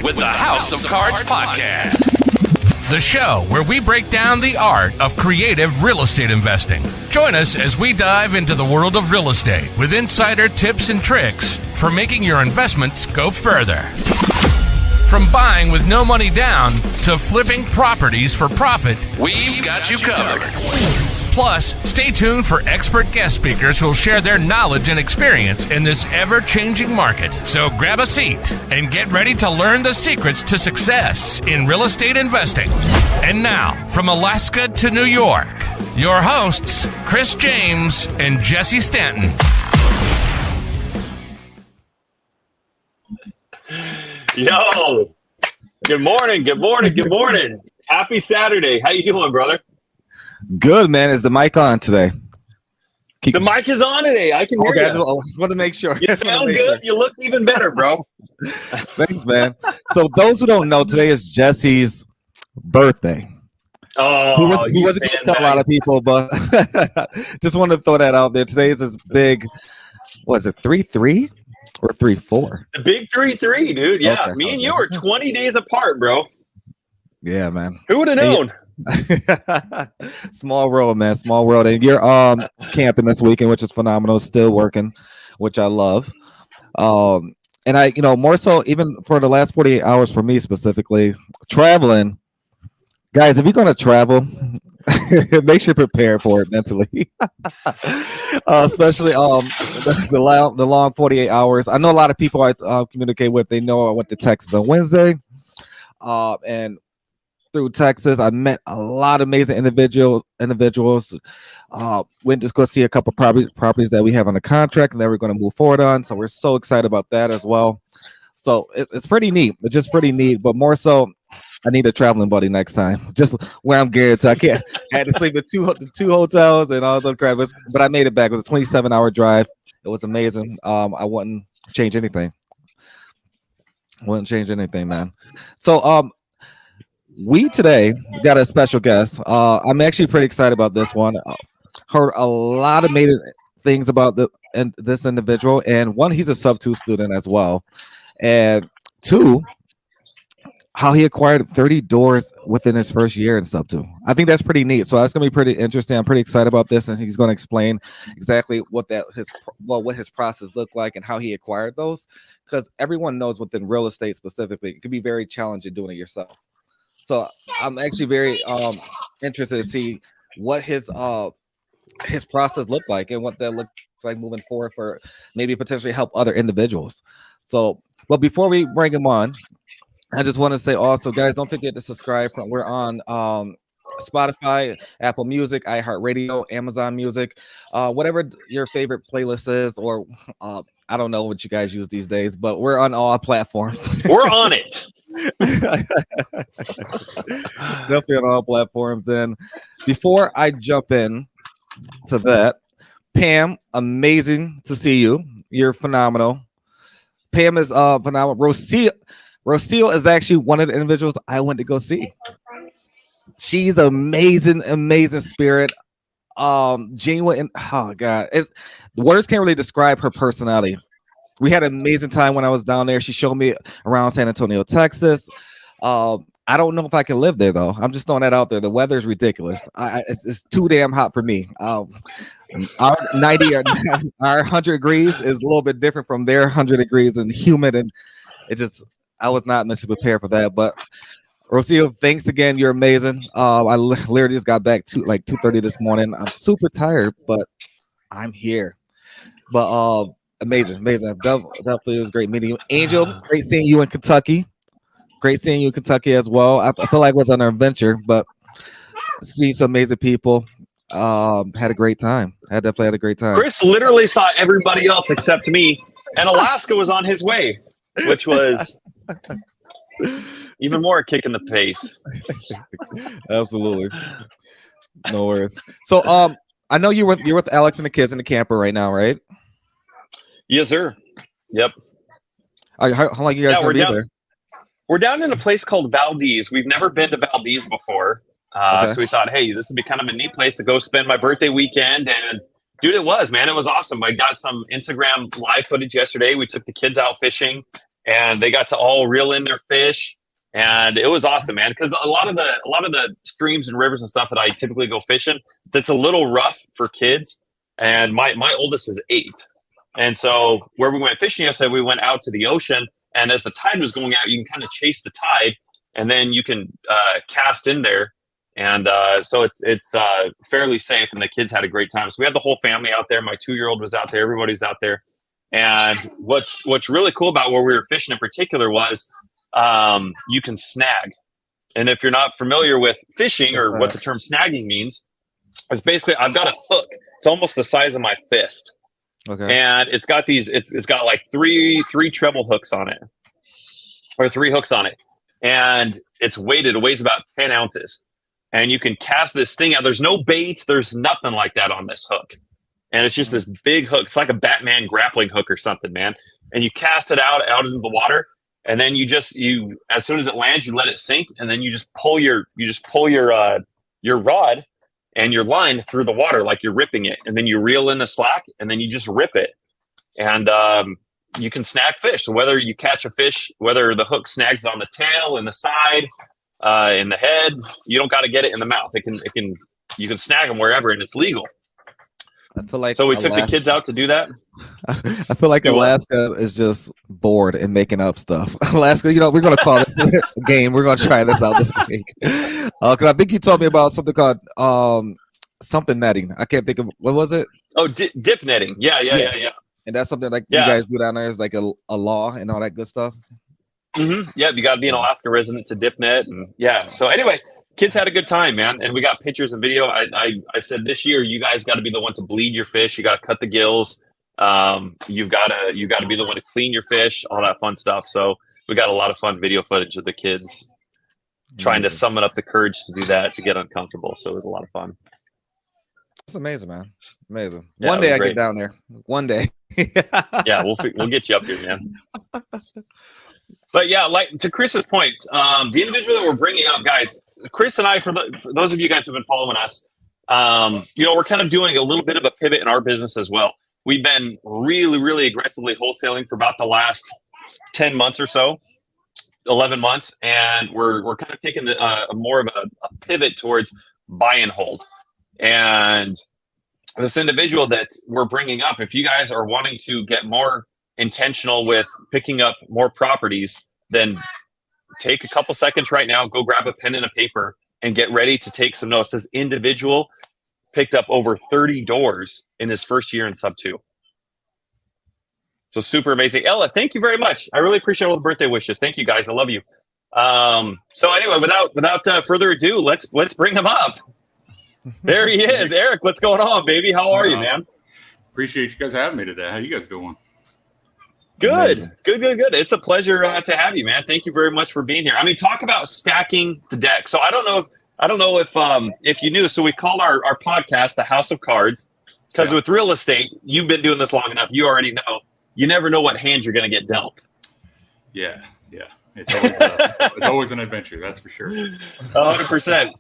back with the House of Cards podcast, the show where we break down the art of creative real estate investing. Join us as we dive into the world of real estate with insider tips and tricks for making your investments go further. From buying with no money down to flipping properties for profit, we've got you covered. Plus, stay tuned for expert guest speakers who will share their knowledge and experience in this ever-changing market. So grab a seat and get ready to learn the secrets to success in real estate investing. And now, from Alaska to New York, your hosts, Chris James and Jesse Stanton. Yo, good morning. Happy Saturday. How you doing, brother? Good, man. Is the mic on today? The mic is on today. I can hear you. I just want to make sure. You sound good. Sure. You look even better, bro. Thanks, man. So those who don't know, today is Jesse's birthday. Oh, he wasn't going to tell a lot of people, but just wanted to throw that out there. Today is his big, what is it, 3-3 or 3-4? The big 3-3, dude. Yeah, okay, me and you are 20 days apart, bro. Yeah, man. Who would have known? Small world, man. Small world. And you're camping this weekend, which is phenomenal. Still working, which I love. And I, more so even for the last 48 hours for me specifically, traveling. Guys, if you're gonna travel, make sure you prepare for it mentally. Especially the long 48 hours. I know a lot of people I communicate with, they know I went to Texas on Wednesday. And through Texas, I met a lot of amazing individuals. Went to go see a couple properties that we have on the contract and that we're going to move forward on. So we're so excited about that as well. So it's pretty neat. It's just pretty neat. But more so, I need a traveling buddy next time. Just where I'm geared to. I had to sleep at two hotels and all that crap. But I made it back. It was a 27-hour drive. It was amazing. I wouldn't change anything. Man. So we today got a special guest. I'm actually pretty excited about this one. Heard a lot of amazing things about this individual. And one, he's a subto student as well. And two, how he acquired 30 doors within his first year in subto. I think that's pretty neat. So that's going to be pretty interesting. I'm pretty excited about this. And he's going to explain exactly what his process looked like and how he acquired those. Because everyone knows within real estate specifically, it can be very challenging doing it yourself. So I'm actually very interested to see what his process looked like and what that looks like moving forward for maybe potentially help other individuals. So, but before we bring him on, I just want to say also, guys, don't forget to subscribe. We're on Spotify, Apple Music, iHeartRadio, Amazon Music, whatever your favorite playlist is, or I don't know what you guys use these days, but we're on all platforms. We're on it. Definitely on all platforms. And before I jump in to that, Pam, amazing to see you. You're phenomenal. Pam is phenomenal. Rocio is actually one of the individuals I went to go see. She's amazing spirit. Genuine. Oh God, words can't really describe her personality. We had an amazing time when I was down there. She showed me around San Antonio, Texas. I don't know if I can live there though. I'm just throwing that out there. The weather is ridiculous. It's too damn hot for me. Our 90 or our 100 degrees is a little bit different from their 100 degrees and humid, and I was not meant to prepare for that. But Rocio, thanks again. You're amazing. I literally just got back to like 2:30 this morning. I'm super tired, but I'm here. But amazing. Definitely was great meeting you. Angel, great seeing you in Kentucky. Great seeing you in Kentucky as well. I feel like it was an adventure, but see some amazing people. Had a great time. Definitely had a great time. Chris literally saw everybody else except me, and Alaska was on his way, which was even more a kick in the face. Absolutely. No worries. So I know you're with Alex and the kids in the camper right now, right? Yes, sir. Yep. How long you guys gonna be there? We're down in a place called Valdez. We've never been to Valdez before. So we thought, hey, this would be kind of a neat place to go spend my birthday weekend. And dude, it was awesome. I got some Instagram live footage yesterday. We took the kids out fishing. and they got to all reel in their fish. And it was awesome, man. Because a lot of the streams and rivers and stuff that I typically go fishing, that's a little rough for kids. And my oldest is 8. And so where we went fishing yesterday, we went out to the ocean. And as the tide was going out, you can kind of chase the tide, and then you can cast in there. And so it's fairly safe, and the kids had a great time. So we had the whole family out there. My 2-year-old was out there. Everybody's out there. And what's really cool about where we were fishing in particular was you can snag. And if you're not familiar with fishing or what the term snagging means, it's basically I've got a hook. It's almost the size of my fist. Okay. And it's got it's got like three treble hooks on it, or 3 hooks on it. And it's weighted. It weighs about 10 ounces. And you can cast this thing out. There's no bait. There's nothing like that on this hook. And it's just this big hook. It's like a Batman grappling hook or something, man. And you cast it out into the water. And then you as soon as it lands, you let it sink. And then you just pull your rod and your line through the water like you're ripping it, and then you reel in the slack, and then you just rip it, and you can snag fish. So whether you catch a fish, whether the hook snags on the tail, in the side, in the head, you don't got to get it in the mouth. You can snag them wherever, and it's legal. I feel like so. We took the kids out to do that. I feel like Alaska is just bored and making up stuff. Alaska, we're going to call this a game. We're going to try this out this week. Because I think you told me about something called something netting. I can't think of, what was it? Oh, dip netting. Yeah. And that's something like you guys do down there, is like a law and all that good stuff. Mm-hmm. Yeah, you got to be an Alaska resident to dip net. And so anyway, kids had a good time, man. And we got pictures and video. I said this year, you guys got to be the one to bleed your fish. You got to cut the gills. You got to be the one to clean your fish, all that fun stuff. So we got a lot of fun video footage of the kids trying to summon up the courage to do that, to get uncomfortable. So it was a lot of fun. It's amazing, man. Amazing. Yeah, one day I get down there. One day. Yeah, we'll get you up here, man. But yeah, like to Chris's point, the individual that we're bringing up, guys, Chris and I, for those of you guys who've been following us, we're kind of doing a little bit of a pivot in our business as well. We've been really, really aggressively wholesaling for about the last 10 months or so, 11 months, and we're kind of taking more of a pivot towards buy and hold. And this individual that we're bringing up, if you guys are wanting to get more intentional with picking up more properties, then take a couple seconds right now, go grab a pen and a paper and get ready to take some notes. This individual picked up over 30 doors in his first year in Subto. So super amazing. Ella, thank you very much. I really appreciate all the birthday wishes. Thank you, guys. I love you. So anyway, without further ado, let's bring him up. There he is. Eric, what's going on, baby? How are you, man? Appreciate you guys having me today. How you guys doing? Good. It's a pleasure to have you, man. Thank you very much for being here. I mean, talk about stacking the deck. So I don't know if you knew. So we called our podcast "The House of Cards" because with real estate, you've been doing this long enough. You already know. You never know what hand you're going to get dealt. Yeah. It's always an adventure. That's for sure. 100%.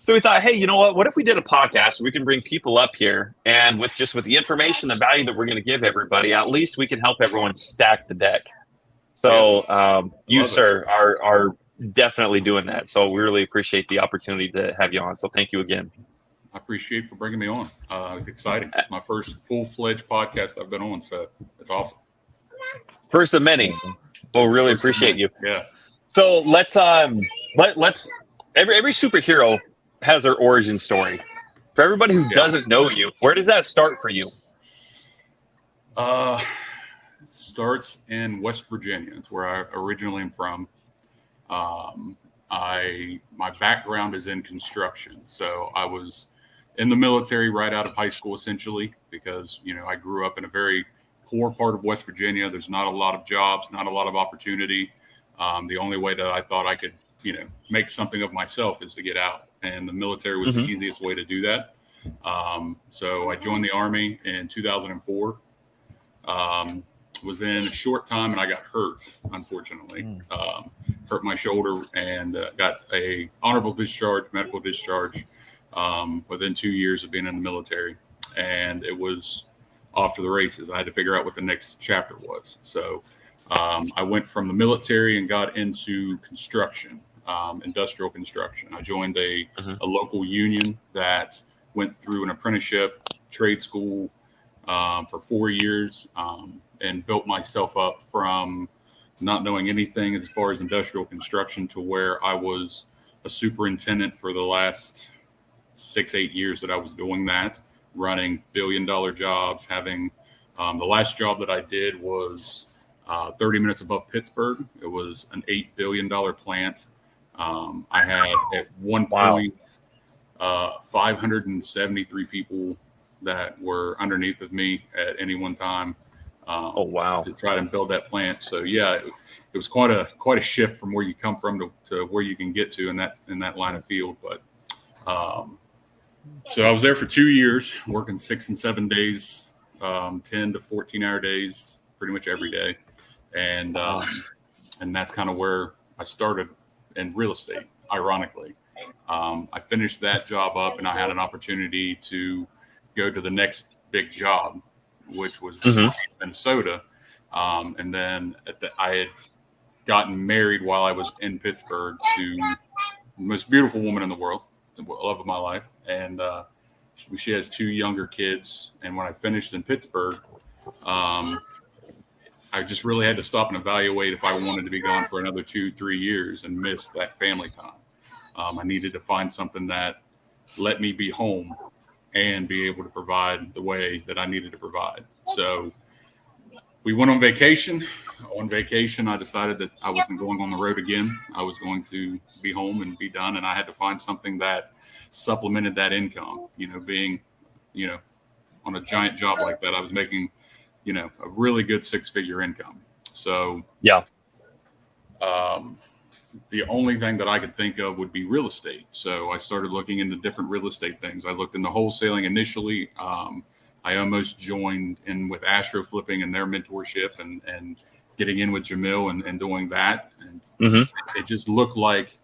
So we thought, hey, you know what? What if we did a podcast? We can bring people up here, and with the information, the value that we're going to give everybody, at least we can help everyone stack the deck. So you, sir, are definitely doing that. So we really appreciate the opportunity to have you on. So thank you again. I appreciate for bringing me on. It's exciting. It's my first full-fledged podcast I've been on, so it's awesome. First of many. We'll really appreciate you. Yeah. So let's every superhero has their origin story. For everybody who doesn't know you, where does that start for you? It starts in West Virginia. It's where I originally am from. My background is in construction, so I was in the military right out of high school, essentially, because I grew up in a very poor part of West Virginia. There's not a lot of jobs, not a lot of opportunity. The only way that I thought I could make something of myself is to get out, and the military was the easiest way to do that. So I joined the Army in 2004. Was in a short time, and I got hurt, unfortunately. Hurt my shoulder and got a honorable discharge, medical discharge, within 2 years of being in the military. And it was off to the races. I had to figure out what the next chapter was. So I went from the military and got into construction, industrial construction. I joined a local union that went through an apprenticeship trade school for 4 years, and built myself up from not knowing anything as far as industrial construction to where I was a superintendent for the last 6-8 years that I was doing that, running billion-dollar jobs. Having the last job that I did was 30 minutes above Pittsburgh. It was an $8 billion plant. I had at one point 573 people that were underneath of me at any one time. To try and build that plant. So yeah, it was quite a shift from where you come from to where you can get to in that line of field. But so I was there for 2 years, working 6 and 7 days, 10 to 14-hour days, pretty much every day, and that's kind of where I started in real estate. Ironically, I finished that job up, and I had an opportunity to go to the next big job, which was Minnesota. And then I had gotten married while I was in Pittsburgh to the most beautiful woman in the world, the love of my life. And she has 2 younger kids. And when I finished in Pittsburgh, I just really had to stop and evaluate if I wanted to be gone for another 2-3 years and miss that family time. I needed to find something that let me be home and be able to provide the way that I needed to provide. So we went on vacation. On vacation, I decided that I wasn't going on the road again. I was going to be home and be done. And I had to find something that supplemented that income. Being, on a giant job like that, I was making, a really good 6-figure income. So the only thing that I could think of would be real estate. So I started looking into different real estate things. I looked into wholesaling initially. I almost joined in with Astro Flipping and their mentorship and getting in with Jamil and doing that. And it just looked like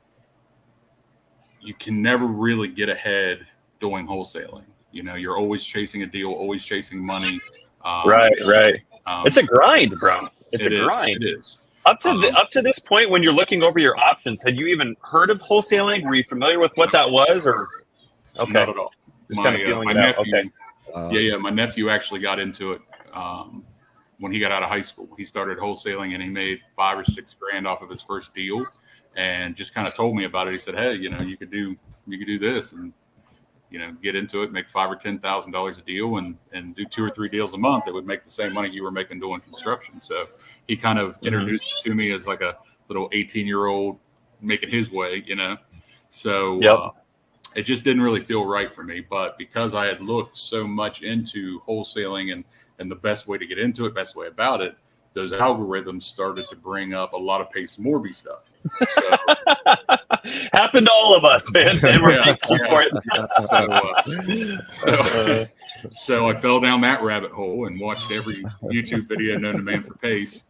you can never really get ahead doing wholesaling. You're always chasing a deal, always chasing money. Right. It's a grind, bro. It's a grind. It is. Up to this point, when you're looking over your options, had you even heard of wholesaling? Were you familiar with what that was, or okay, not at all? Just kind of feeling my it out. nephew, Okay. my nephew actually got into it when he got out of high school. He started wholesaling and he made $5 or $6 grand off of his first deal, and just kind of told me about it. He said, "Hey, you could do this and get into it, make $5,000 or $10,000 a deal, and do 2 or 3 deals a month. It would make the same money you were making doing construction." So he kind of introduced it to me as like a little 18-year-old making his way, So it just didn't really feel right for me. But because I had looked so much into wholesaling and the best way to get into it, best way about it, those algorithms started to bring up a lot of Pace Morby stuff. So, happened to all of us, man. And we're thankful for it. So I fell down that rabbit hole and watched every YouTube video known to man for Pace.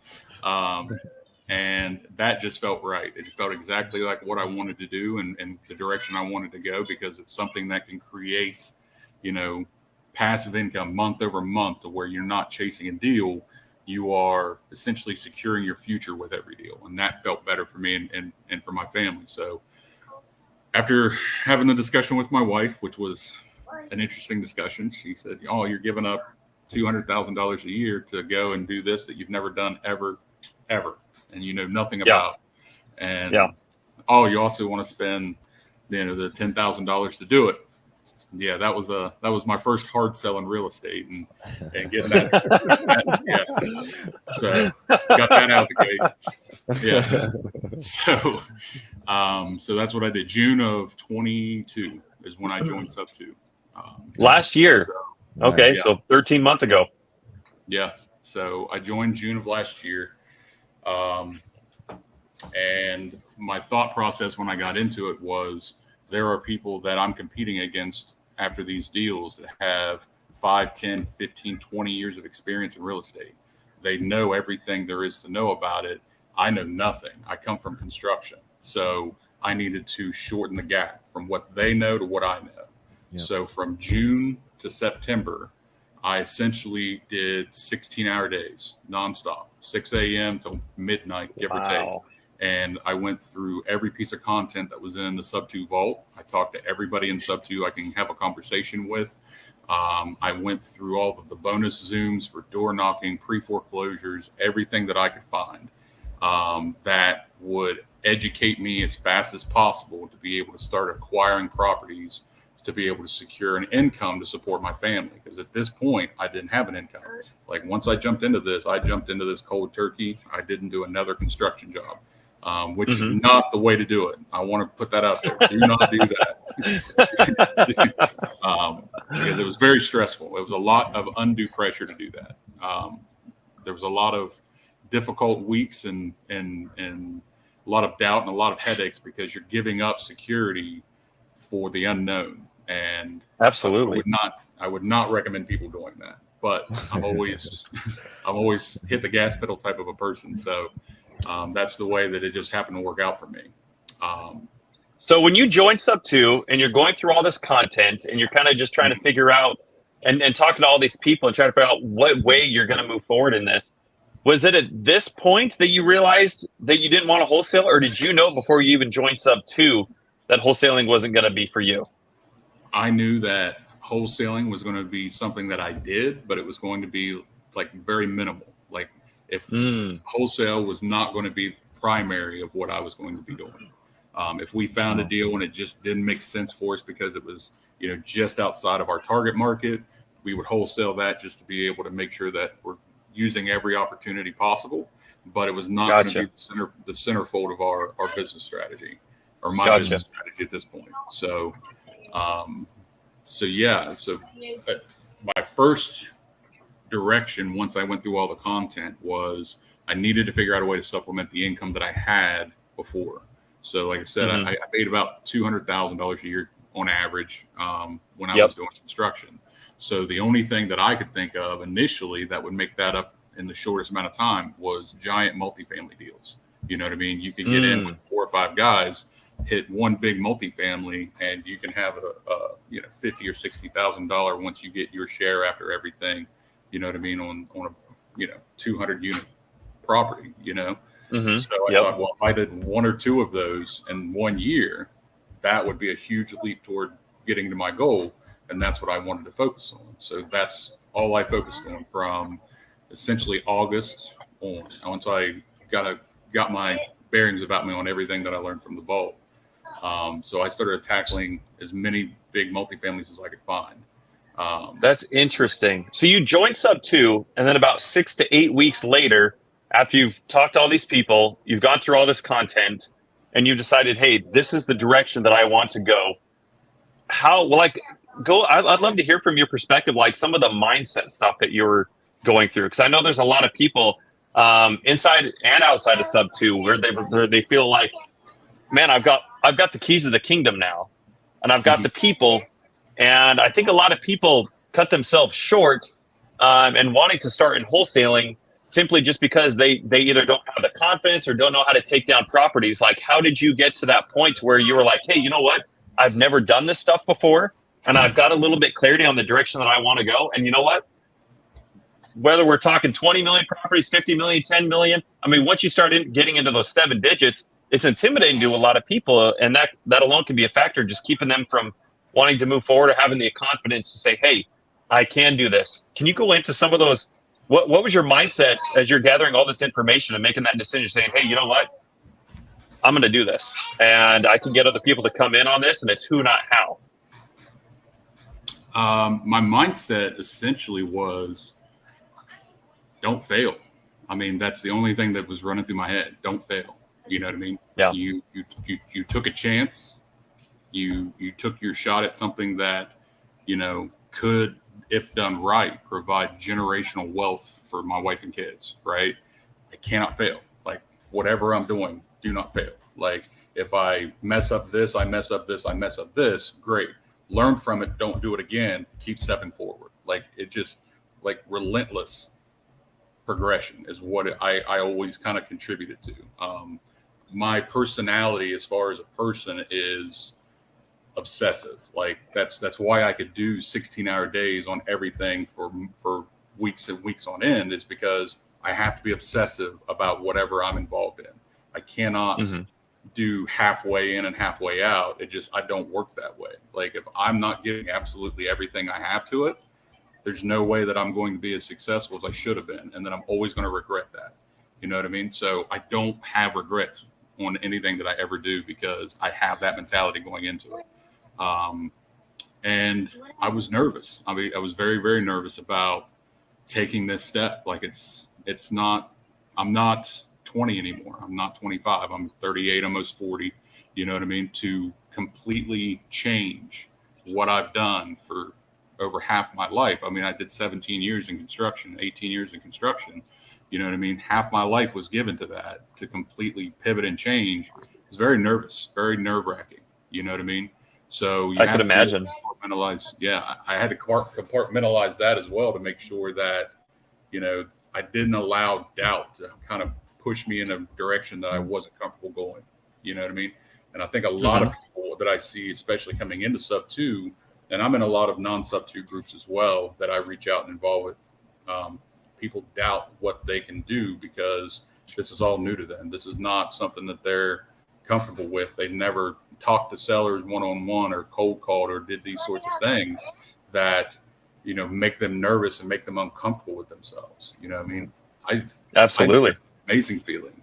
And that just felt right. It felt exactly like what I wanted to do and the direction I wanted to go, because it's something that can create, passive income month over month to where you're not chasing a deal. You are essentially securing your future with every deal. And that felt better for me and for my family. So after having the discussion with my wife, which was an interesting discussion, she said, "Oh, you're giving up $200,000 a year to go and do this that you've never done ever, and you know nothing about. And you also want to spend, the $10,000 to do it." Yeah, that was my first hard sell in real estate and getting that. So got that out the gate. Yeah. So that's what I did. June of 22 is when I joined subto. Last year. Okay, so 13 months ago. Yeah. So I joined June of last year. And my thought process when I got into it was, there are people that I'm competing against after these deals that have 5, 10, 15, 20 years of experience in real estate. They know everything there is to know about it. I know nothing. I come from construction. So I needed to shorten the gap from what they know to what I know. Yep. So from June to September, I essentially did 16-hour days nonstop, 6 a.m. to midnight, give or take. And I went through every piece of content that was in the Subto vault. I talked to everybody in Subto I can have a conversation with. I went through all of the bonus Zooms for door knocking, pre-foreclosures, everything that I could find that would educate me as fast as possible to be able to start acquiring properties, to be able to secure an income to support my family. Because at this point, I didn't have an income. Like once I jumped into this cold turkey. I didn't do another construction job. Which is not the way to do it. I want to put that out there. Do not do that. Because it was very stressful. It was a lot of undue pressure to do that. There was a lot of difficult weeks and a lot of doubt and a lot of headaches because you're giving up security for the unknown. And absolutely, I would not recommend people doing that. But I'm always hit the gas pedal type of a person. So that's the way that it just happened to work out for me. So when you join Subto and you're going through all this content and you're kind of just trying to figure out and talking to all these people and trying to figure out what way you're going to move forward in this, was it at this point that you realized that you didn't want to wholesale, or did you know before you even joined Subto that wholesaling wasn't going to be for you? I knew that wholesaling was going to be something that I did, but it was going to be like very minimal. Like if wholesale was not going to be primary of what I was going to be doing. If we found a deal and it just didn't make sense for us because it was, just outside of our target market, we would wholesale that just to be able to make sure that we're using every opportunity possible. But it was not going to be the centerfold of our business strategy or my business strategy at this point. So my first direction once I went through all the content was I needed to figure out a way to supplement the income that I had before. So like I said, I made about $200,000 a year on average when I was doing construction. So the only thing that I could think of initially that would make that up in the shortest amount of time was giant multifamily deals. You know what I mean? You can get in with 4 or 5 guys, hit one big multifamily, and you can have a $50,000 or $60,000 once you get your share after everything. You know what I mean, on a 200 unit property, So I thought, well, if I did 1 or 2 of those in 1 year, that would be a huge leap toward getting to my goal. And that's what I wanted to focus on. So that's all I focused on from essentially August on, once I got my bearings about me on everything that I learned from the vault. So I started tackling as many big multifamilies as I could find. That's interesting. So you joined Subto, and then about 6 to 8 weeks later, after you've talked to all these people, you've gone through all this content, and you've decided, hey, this is the direction that I want to go. I'd love to hear from your perspective, like some of the mindset stuff that you're going through, because I know there's a lot of people inside and outside of Subto where they feel like, man, I've got the keys of the kingdom now, and I've got the people. And I think a lot of people cut themselves short and wanting to start in wholesaling simply just because they either don't have the confidence or don't know how to take down properties. Like, how did you get to that point where you were like, hey, you know what? I've never done this stuff before, and I've got a little bit clarity on the direction that I want to go. And you know what? Whether we're talking 20 million properties, 50 million, 10 million, I mean, once you start getting into those 7 digits, it's intimidating to a lot of people. And that alone can be a factor, just keeping them from wanting to move forward or having the confidence to say, hey, I can do this. Can you go into some of those? What was your mindset as you're gathering all this information and making that decision, saying, hey, you know what? I'm going to do this, and I can get other people to come in on this, and it's who, not how. My mindset essentially was, don't fail. I mean, that's the only thing that was running through my head. Don't fail. You know what I mean? Yeah. You took a chance. You took your shot at something that, could, if done right, provide generational wealth for my wife and kids, right? I cannot fail. Like, whatever I'm doing, do not fail. Like, if I mess up this, I mess up this, I mess up this, great. Learn from it. Don't do it again. Keep stepping forward. Like, it just, like, relentless progression is what I always kind of contributed to. My personality as far as a person is obsessive. Like that's why I could do 16-hour days on everything for weeks and weeks on end, is because I have to be obsessive about whatever I'm involved in. I cannot do halfway in and halfway out. I don't work that way. Like if I'm not giving absolutely everything I have to it, there's no way that I'm going to be as successful as I should have been. And then I'm always going to regret that. You know what I mean? So I don't have regrets on anything that I ever do because I have that mentality going into it. And I was nervous. I mean, I was very, very nervous about taking this step. Like I'm not 20 anymore. I'm not 25. I'm 38, almost 40. You know what I mean? To completely change what I've done for over half my life. I mean, I did 17 years in construction, 18 years in construction. You know what I mean? Half my life was given to that, to completely pivot and change. I was very nervous, very nerve-wracking. You know what I mean? So I could imagine. Yeah, I had to compartmentalize that as well to make sure that, you know, I didn't allow doubt to kind of push me in a direction that I wasn't comfortable going. You know what I mean? And I think a lot of people that I see, especially coming into sub 2, and I'm in a lot of non-sub 2 groups as well that I reach out and involve with, people doubt what they can do because this is all new to them. This is not something that they're comfortable with. They've never talked to sellers one-on-one or cold called or did these sorts of things that, you know, make them nervous and make them uncomfortable with themselves. You know what I mean? Absolutely. Amazing feeling.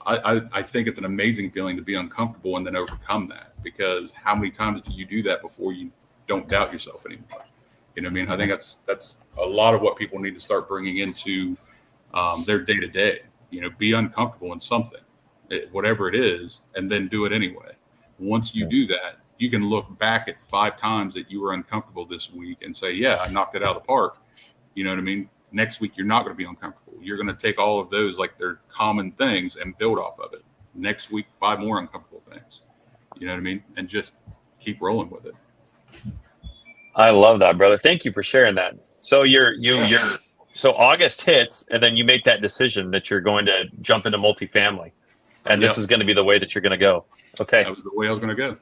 I think it's an amazing feeling to be uncomfortable and then overcome that, because how many times do you do that before you don't doubt yourself anymore? You know what I mean? I think that's a lot of what people need to start bringing into their day-to-day. You know, be uncomfortable in something, whatever it is, and then do it anyway. Once you do that, you can look back at 5 times that you were uncomfortable this week and say, yeah, I knocked it out of the park. You know what I mean? Next week, you're not going to be uncomfortable. You're going to take all of those like they're common things and build off of it. Next week, 5 more uncomfortable things. You know what I mean? And just keep rolling with it. I love that, brother. Thank you for sharing that. So so August hits, and then you make that decision that you're going to jump into multifamily, and this is going to be the way that you're going to go. Okay, that was the way I was going to go.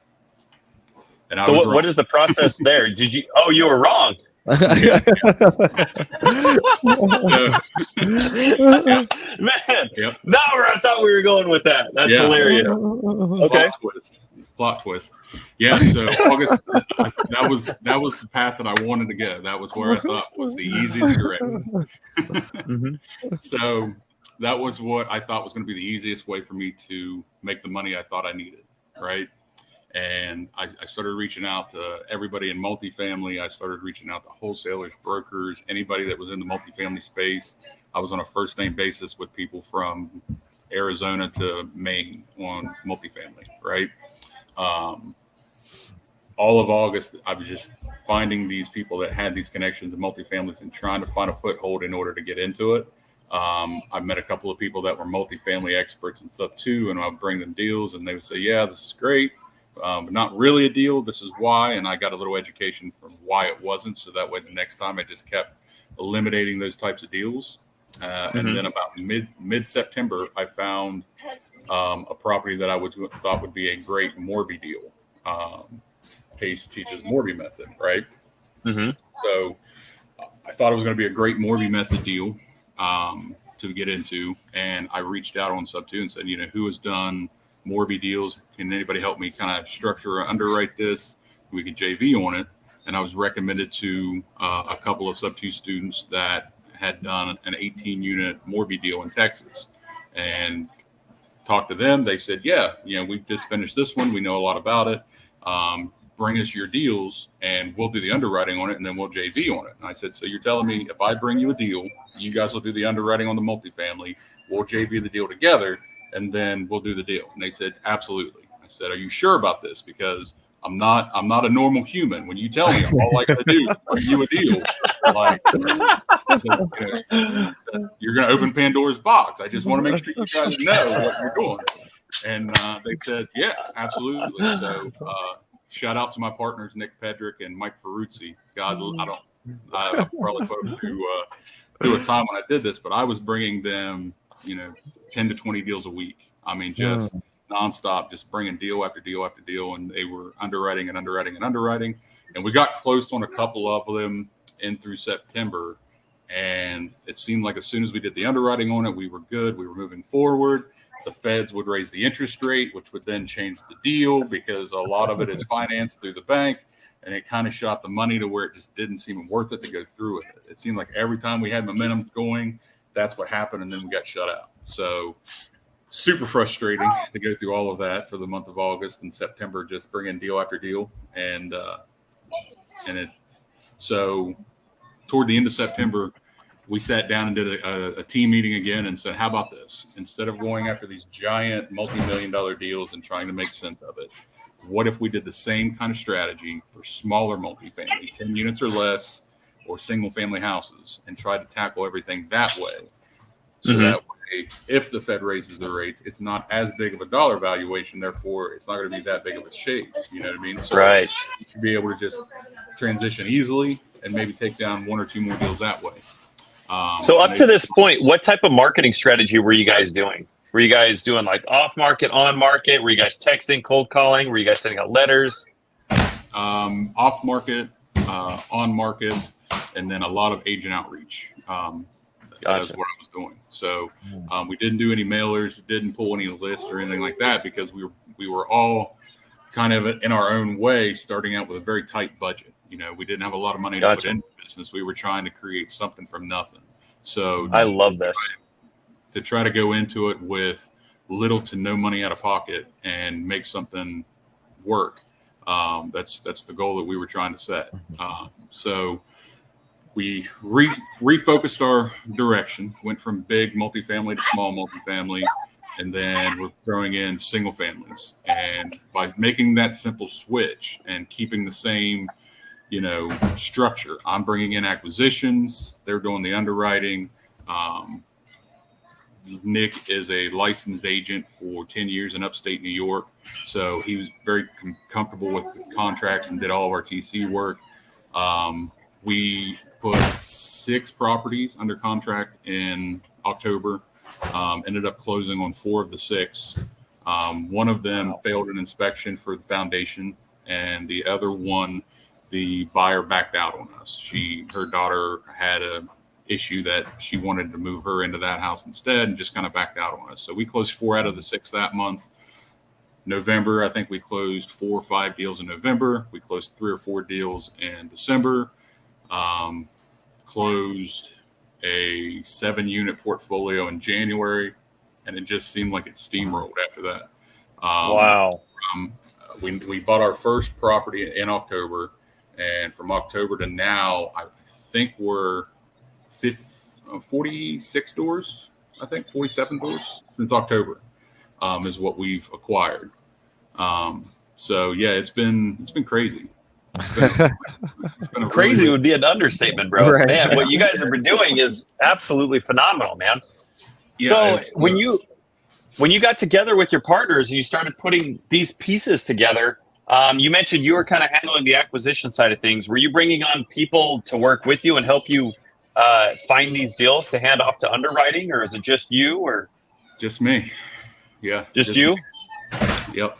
And so what is the process there? Did you? Oh, you were wrong. So, Man, now where I thought we were going with that. That's hilarious. Okay. Plot twist. Yeah. So August, that was the path that I wanted to go. That was where I thought was the easiest direction. So that was what I thought was going to be the easiest way for me to make the money I thought I needed. Right. And I started reaching out to everybody in multifamily. I started reaching out to wholesalers, brokers, anybody that was in the multifamily space. I was on a first name basis with people from Arizona to Maine on multifamily, right? All of August, I was just finding these people that had these connections in multifamilies and trying to find a foothold in order to get into it. I met a couple of people that were multifamily experts in sub 2, and I would bring them deals, and they would say, yeah, this is great. But not really a deal. This is why. And I got a little education from why it wasn't. So that way, the next time I just kept eliminating those types of deals. And then about mid-September, I found a property that I thought would be a great Morby deal. Pace teaches Morby method, right? So I thought it was going to be a great Morby method deal to get into. And I reached out on sub 2 and said, you know, who has done Morby deals? Can anybody help me kind of structure or underwrite this? We could JV on it. And I was recommended to a couple of sub 2 students that had done an 18-unit Morby deal in Texas, and talked to them. They said, yeah, you know, we've just finished this one. We know a lot about it. Bring us your deals and we'll do the underwriting on it, and then we'll JV on it. And I said, so you're telling me if I bring you a deal, you guys will do the underwriting on the multifamily, we'll JV the deal together, and then we'll do the deal. And they said, absolutely. I said, are you sure about this? Because I'm not a normal human. When you tell me, all I got to do is bring you a deal. Like, I said, you're going to open Pandora's box. I just want to make sure you guys know what you're doing. And they said, yeah, absolutely. So shout out to my partners, Nick Pedrick and Mike Ferruzzi. God, I probably put them through a time when I did this, but I was bringing them, you know, 10 to 20 deals a week. I mean, just nonstop, just bringing deal after deal after deal. And they were underwriting and underwriting and underwriting. And we got close on a couple of them in through September. And it seemed like as soon as we did the underwriting on it, we were good. We were moving forward. The feds would raise the interest rate, which would then change the deal because a lot of it is financed through the bank. And it kind of shot the money to where it just didn't seem worth it to go through with it. It seemed like every time we had momentum going, that's what happened. And then we got shut out. So super frustrating to go through all of that for the month of August and September, just bringing deal after deal. So toward the end of September, we sat down and did a team meeting again and said, how about this? Instead of going after these giant multi-million-dollar deals and trying to make sense of it, what if we did the same kind of strategy for smaller multifamily, 10 units or less, or single-family houses, and try to tackle everything that way? So that way, if the Fed raises the rates, it's not as big of a dollar valuation. Therefore, it's not going to be that big of a shake. You know what I mean? So Right. You should be able to just transition easily and maybe take down one or two more deals that way. So up to this point, what type of marketing strategy were you guys doing? Were you guys doing like off market, on market? Were you guys texting, cold calling? Were you guys sending out letters? Off market, on market, and then a lot of agent outreach. That's what I was doing. So we didn't do any mailers, didn't pull any lists or anything like that because we were all kind of in our own way, starting out with a very tight budget. You know, we didn't have a lot of money to put into business. We were trying to create something from nothing. So I love this. To try to go into it with little to no money out of pocket and make something work. That's the goal that we were trying to set. So we refocused our direction, went from big multifamily to small multifamily, and then we're throwing in single families. And by making that simple switch and keeping the same, structure, I'm bringing in acquisitions. They're doing the underwriting. Nick is a licensed agent for 10 years in upstate New York. So he was very comfortable with the contracts and did all of our TC work. We put 6 properties under contract in October, ended up closing on 4 of the 6. One of them failed an inspection for the foundation, and the other one, the buyer backed out on us. Her daughter had a issue that she wanted to move her into that house instead and just kind of backed out on us. So we closed 4 out of the 6 that month. November, I think we closed 4 or 5 deals in November. We closed 3 or 4 deals in December. Closed a 7-unit portfolio in January, and it just seemed like it steamrolled after that. Wow. We bought our first property in October, and from October to now, I think we're 46 doors, 47 doors since October is what we've acquired. So yeah, it's been crazy. It's been Crazy would be an understatement, bro. Right. Man, what you guys have been doing is absolutely phenomenal, man. Yeah. So when you got together with your partners and you started putting these pieces together, you mentioned you were kind of handling the acquisition side of things. Were you bringing on people to work with you and help you find these deals to hand off to underwriting, or is it just you, or just me? Yeah, just you. Me. Yep.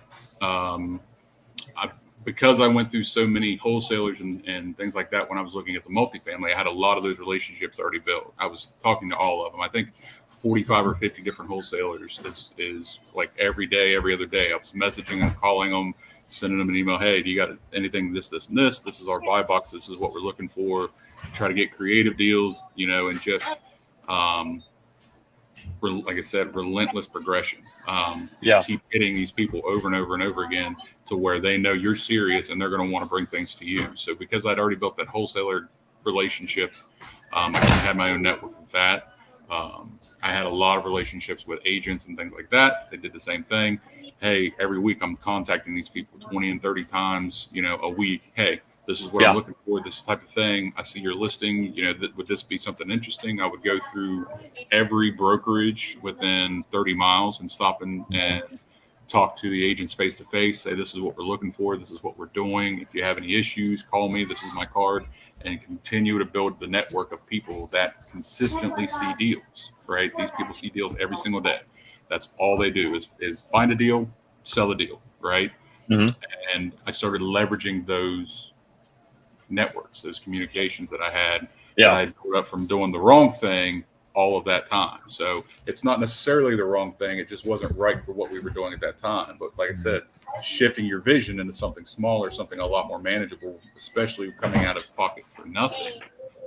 Because I went through so many wholesalers and things like that when I was looking at the multifamily, I had a lot of those relationships already built. I was talking to all of them. I think 45 or 50 different wholesalers is like every day, every other day. I was messaging them, calling them, sending them an email. Hey, do you got anything, this, and this? This is our buy box. This is what we're looking for. Try to get creative deals, and just, like I said, relentless progression. Just keep hitting these people over and over and over again to where they know you're serious and they're going to want to bring things to you. So because I'd already built that wholesaler relationships, I had my own network with that. I had a lot of relationships with agents and things like that. They did the same thing. Hey, every week I'm contacting these people 20 and 30 times, a week. Hey, this is what I'm looking for, this type of thing. I see your listing, would this be something interesting? I would go through every brokerage within 30 miles and stop and talk to the agents face to face, say, this is what we're looking for. This is what we're doing. If you have any issues, call me. This is my card, and continue to build the network of people that consistently see deals, right? These people see deals every single day. That's all they do is find a deal, sell a deal, right? Mhm. And I started leveraging those networks, those communications that I had, that I grew up from doing the wrong thing all of that time. So it's not necessarily the wrong thing. It just wasn't right for what we were doing at that time. But like I said, shifting your vision into something smaller, something a lot more manageable, especially coming out of pocket for nothing.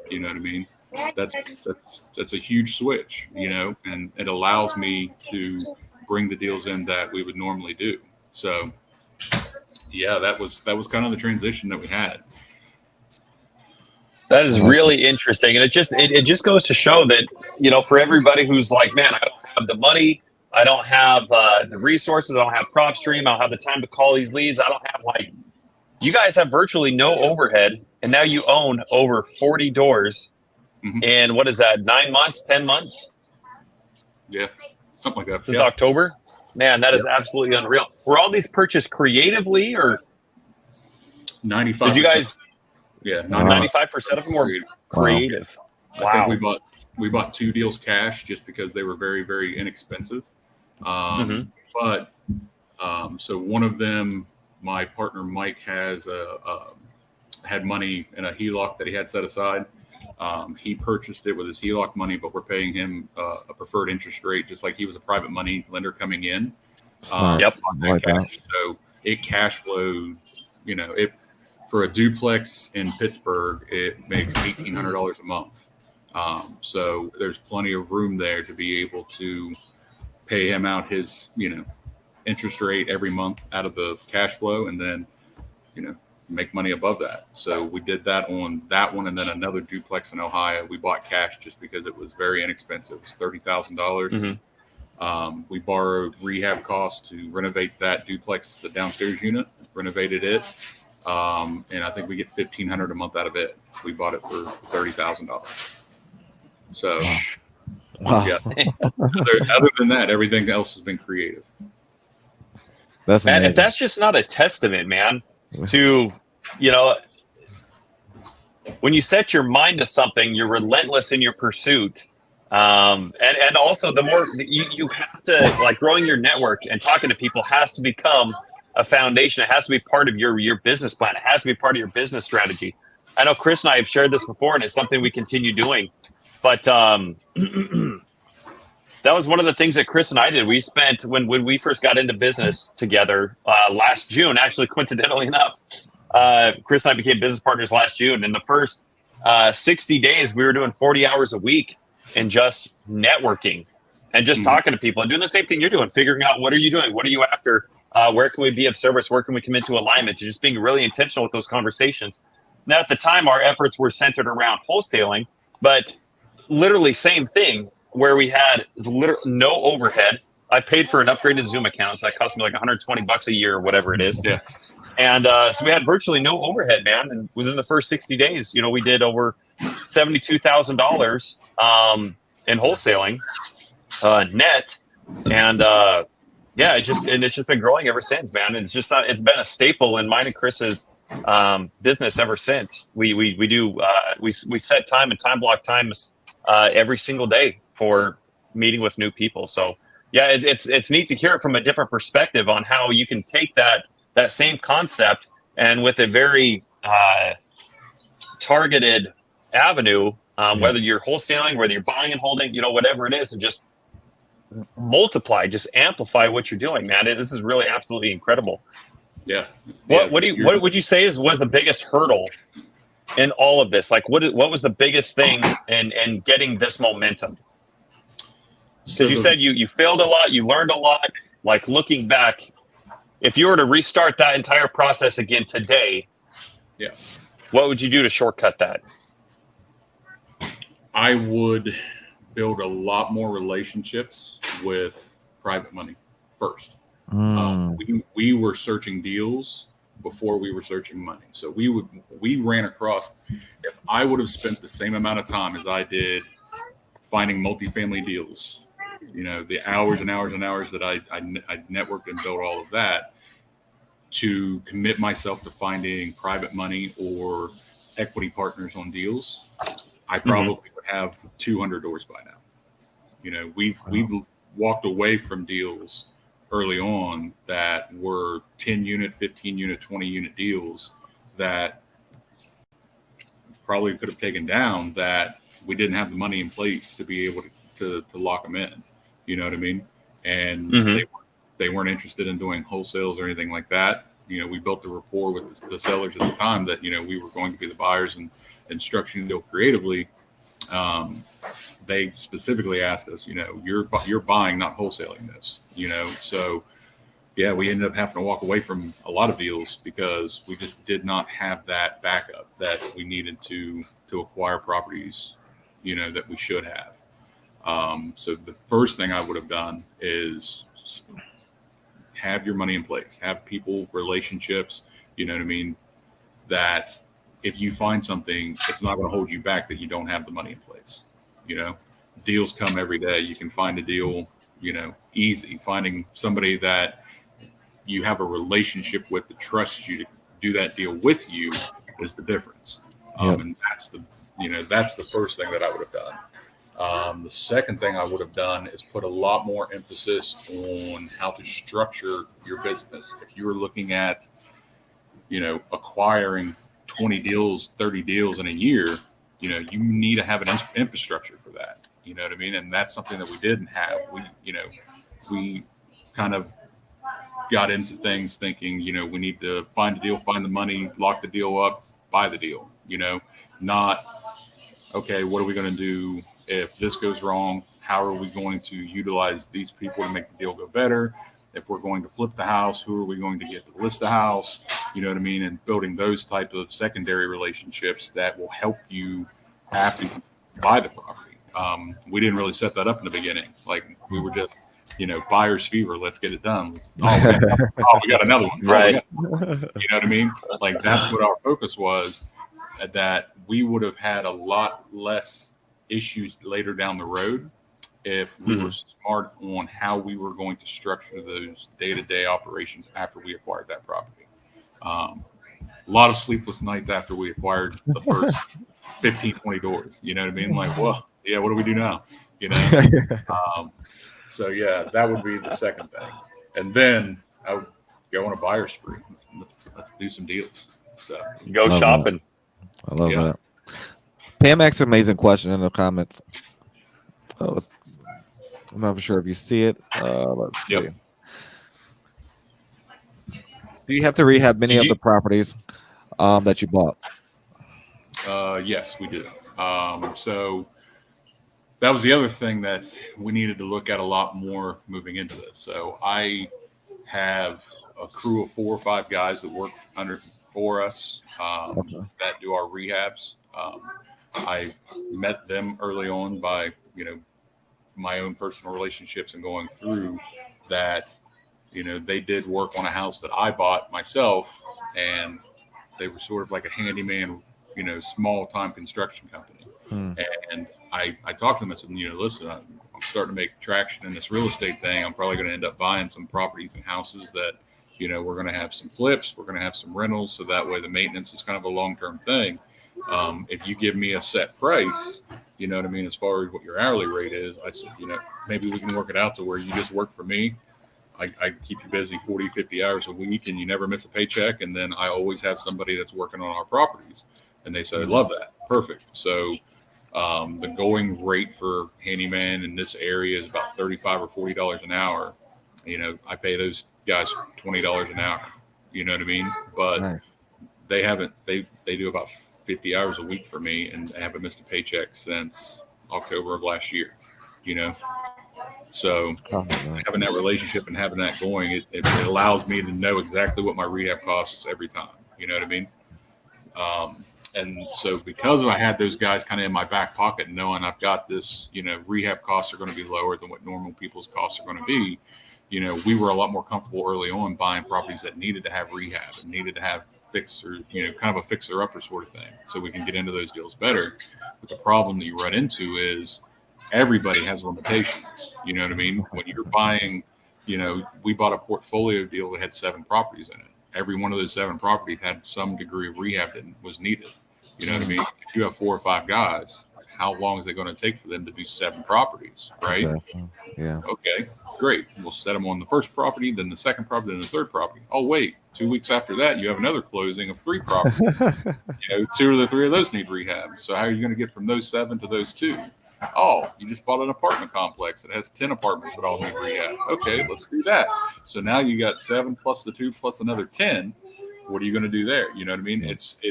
You know what I mean? That's a huge switch, you know, and it allows me to bring the deals in that we would normally do. So yeah, that was kind of the transition that we had. That is really interesting, and it just goes to show that, you know, for everybody who's like, man, I don't have the money, I don't have the resources, I don't have prop stream, I don't have the time to call these leads, I don't have, like, you guys have virtually no overhead, and now you own over 40 doors. And what is that? 9 months, 10 months? Yeah, something like that. Since October, man, that is absolutely unreal. Were all these purchased creatively, or 95%? Did you guys? Yeah, 95% of them were creative. Wow. I think we bought 2 deals cash just because they were very, very inexpensive. But so one of them, my partner Mike has had money in a HELOC that he had set aside. He purchased it with his HELOC money, but we're paying him a preferred interest rate, just like he was a private money lender coming in. Cash. So it cash flowed, you know, for a duplex in Pittsburgh, it makes $1,800 a month. So there's plenty of room there to be able to pay him out his, you know, interest rate every month out of the cash flow, and then, you know, make money above that. So we did that on that one, and then another duplex in Ohio. We bought cash just because it was very inexpensive. It was $30,000. We borrowed rehab costs to renovate that duplex, the downstairs unit, renovated it. And I think we get $1,500 a month out of it. We bought it for $30,000. So, yeah. Other than that, everything else has been creative. And if that's just not a testament, man, to, you know, when you set your mind to something, you're relentless in your pursuit. And also, the more you have to, like, growing your network and talking to people has to become a foundation. It has to be part of your business plan. It has to be part of your business strategy. I know Chris and I have shared this before, and it's something we continue doing. But that was one of the things that Chris and I did. We spent, when we first got into business together last June, actually, coincidentally enough, Chris and I became business partners last June. In the first 60 days, we were doing 40 hours a week and just networking and just talking to people and doing the same thing you're doing, figuring out what are you doing? What are you after? Where can we be of service? Where can we come into alignment? Just being really intentional with those conversations. Now, at the time, our efforts were centered around wholesaling, but literally same thing where we had no overhead. I paid for an upgraded Zoom account, so that cost me like $120 a year or whatever it is. Yeah. And so we had virtually no overhead, man. And within the first 60 days, you know, we did over $72,000 in wholesaling net. And yeah, it's just been growing ever since, man. It's been a staple in mine and Chris's business ever since. We set time and time block times every single day for meeting with new people. So yeah, it's neat to hear it from a different perspective on how you can take that same concept and with a very targeted avenue, whether you're wholesaling, whether you're buying and holding, you know, whatever it is, and just multiply, just amplify what you're doing, man. This is really absolutely incredible. Yeah. What would you say was the biggest hurdle in all of this? Like, what was the biggest thing in getting this momentum? Because you said you failed a lot, you learned a lot. Like, looking back, if you were to restart that entire process again today, what would you do to shortcut that? I would build a lot more relationships with private money first. We were searching deals before we were searching money. So we ran across, if I would have spent the same amount of time as I did finding multifamily deals, you know, the hours and hours and hours that I networked and built all of that, to commit myself to finding private money or equity partners on deals, I probably would have 200 doors by now. You know, we've walked away from deals early on that were 10 unit, 15 unit, 20 unit deals that probably could have taken down, that we didn't have the money in place to be able to lock them in. You know what I mean? And they weren't interested in doing wholesales or anything like that. You know, we built the rapport with the sellers at the time that, you know, we were going to be the buyers and structuring the deal creatively. They specifically asked us, you know, you're buying, not wholesaling this, you know? So yeah, we ended up having to walk away from a lot of deals because we just did not have that backup that we needed to acquire properties, you know, that we should have. So the first thing I would have done is have your money in place, have people, relationships, you know what I mean? That if you find something, it's not going to hold you back that you don't have the money in place. You know, deals come every day. You can find a deal, you know, easy. Finding somebody that you have a relationship with that trusts you to do that deal with you is the difference. And that's the first thing that I would have done. The second thing I would have done is put a lot more emphasis on how to structure your business. If you were looking at, you know, acquiring 20 deals, 30 deals in a year, you know, you need to have an infrastructure for that. You know what I mean? And that's something that we didn't have. We kind of got into things thinking, you know, we need to find a deal, find the money, lock the deal up, buy the deal, you know, not, okay, what are we going to do if this goes wrong? How are we going to utilize these people to make the deal go better? If we're going to flip the house, who are we going to get to list the house? You know what I mean? And building those type of secondary relationships that will help you after you buy the property. We didn't really set that up in the beginning. Like we were just, you know, buyer's fever. Let's get it done. We got another one. Right. You know what I mean? Like that's what our focus was, that we would have had a lot less issues later down the road if we were smart on how we were going to structure those day-to-day operations after we acquired that property. A lot of sleepless nights after we acquired the first 15, 20 doors. You know what I mean? Like, well, yeah, what do we do now? You know? So, yeah, that would be the second thing. And then I would go on a buyer spree. Let's do some deals. So go shopping. I love that. Pam asked an amazing question in the comments. Oh, I'm not sure if you see it. Let's see. Do you have to rehab many of the properties that you bought? Yes, we do. So that was the other thing that we needed to look at a lot more moving into this. So I have a crew of 4 or 5 guys that work for us that do our rehabs. I met them early on by, you know, my own personal relationships and going through that, you know, they did work on a house that I bought myself, and they were sort of like a handyman, you know, small time construction company. And I talked to them. I said, you know, listen, I'm starting to make traction in this real estate thing. I'm probably going to end up buying some properties and houses that, you know, we're going to have some flips, we're going to have some rentals. So that way the maintenance is kind of a long-term thing. If you give me a set price, you know what I mean, as far as what your hourly rate is, I said, you know, maybe we can work it out to where you just work for me. I keep you busy 40, 50 hours a week and you never miss a paycheck. And then I always have somebody that's working on our properties. And they said, I love that. Perfect. So the going rate for handyman in this area is about $35 or $40 an hour. You know, I pay those guys $20 an hour. You know what I mean? But they do about 50 hours a week for me, and I haven't missed a paycheck since October of last year, you know? So having that relationship and having that going, it allows me to know exactly what my rehab costs every time. You know what I mean? And so because I had those guys kind of in my back pocket, knowing I've got this, you know, rehab costs are going to be lower than what normal people's costs are going to be, you know, we were a lot more comfortable early on buying properties that needed to have rehab and needed to have fixer, you know, kind of a fixer-upper sort of thing, so we can get into those deals better. But the problem that you run into is everybody has limitations. You know what I mean? When you're buying, you know, we bought a portfolio deal that had 7 properties in it. Every one of those 7 properties had some degree of rehab that was needed. You know what I mean? If you have 4 or 5 guys, how long is it going to take for them to do 7 properties, right? Exactly. Yeah. Okay. Great. We'll set them on the first property, then the second property, then the third property. Oh, wait, 2 weeks after that, you have another closing of 3 properties. 2 of the 3 of those need rehab. So how are you going to get from those 7 to those 2? Oh, you just bought an apartment complex that has 10 apartments that all need rehab. Okay, let's do that. So now you got 7 plus the 2 plus another 10. What are you going to do there? You know what I mean? It's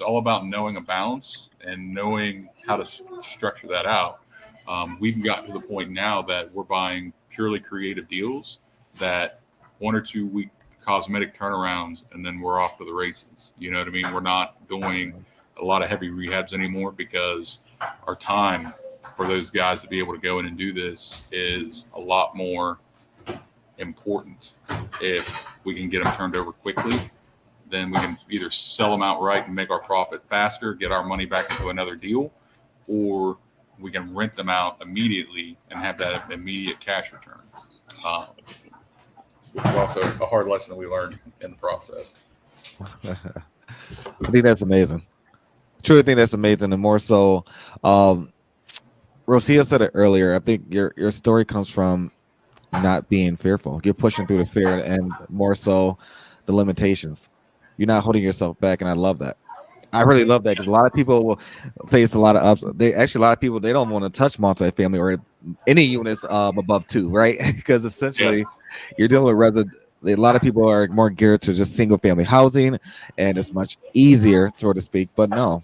all about knowing a balance and knowing how to structure that out. We've gotten to the point now that we're buying purely creative deals that 1 or 2 week cosmetic turnarounds, and then we're off to the races. You know what I mean? We're not doing a lot of heavy rehabs anymore because our time for those guys to be able to go in and do this is a lot more important. If we can get them turned over quickly, then we can either sell them outright and make our profit faster, get our money back into another deal, or we can rent them out immediately and have that immediate cash return. Which is also a hard lesson that we learned in the process. I think that's amazing. Truly think that's amazing. And more so, Rosia said it earlier. I think your story comes from not being fearful. You're pushing through the fear and more so the limitations. You're not holding yourself back. And I love that. I really love that because a lot of people will face a lot of ups. A lot of people, they don't want to touch multifamily or any units above 2, right? Because essentially you're dealing with a lot of people are more geared to just single family housing and it's much easier, so to speak. But no,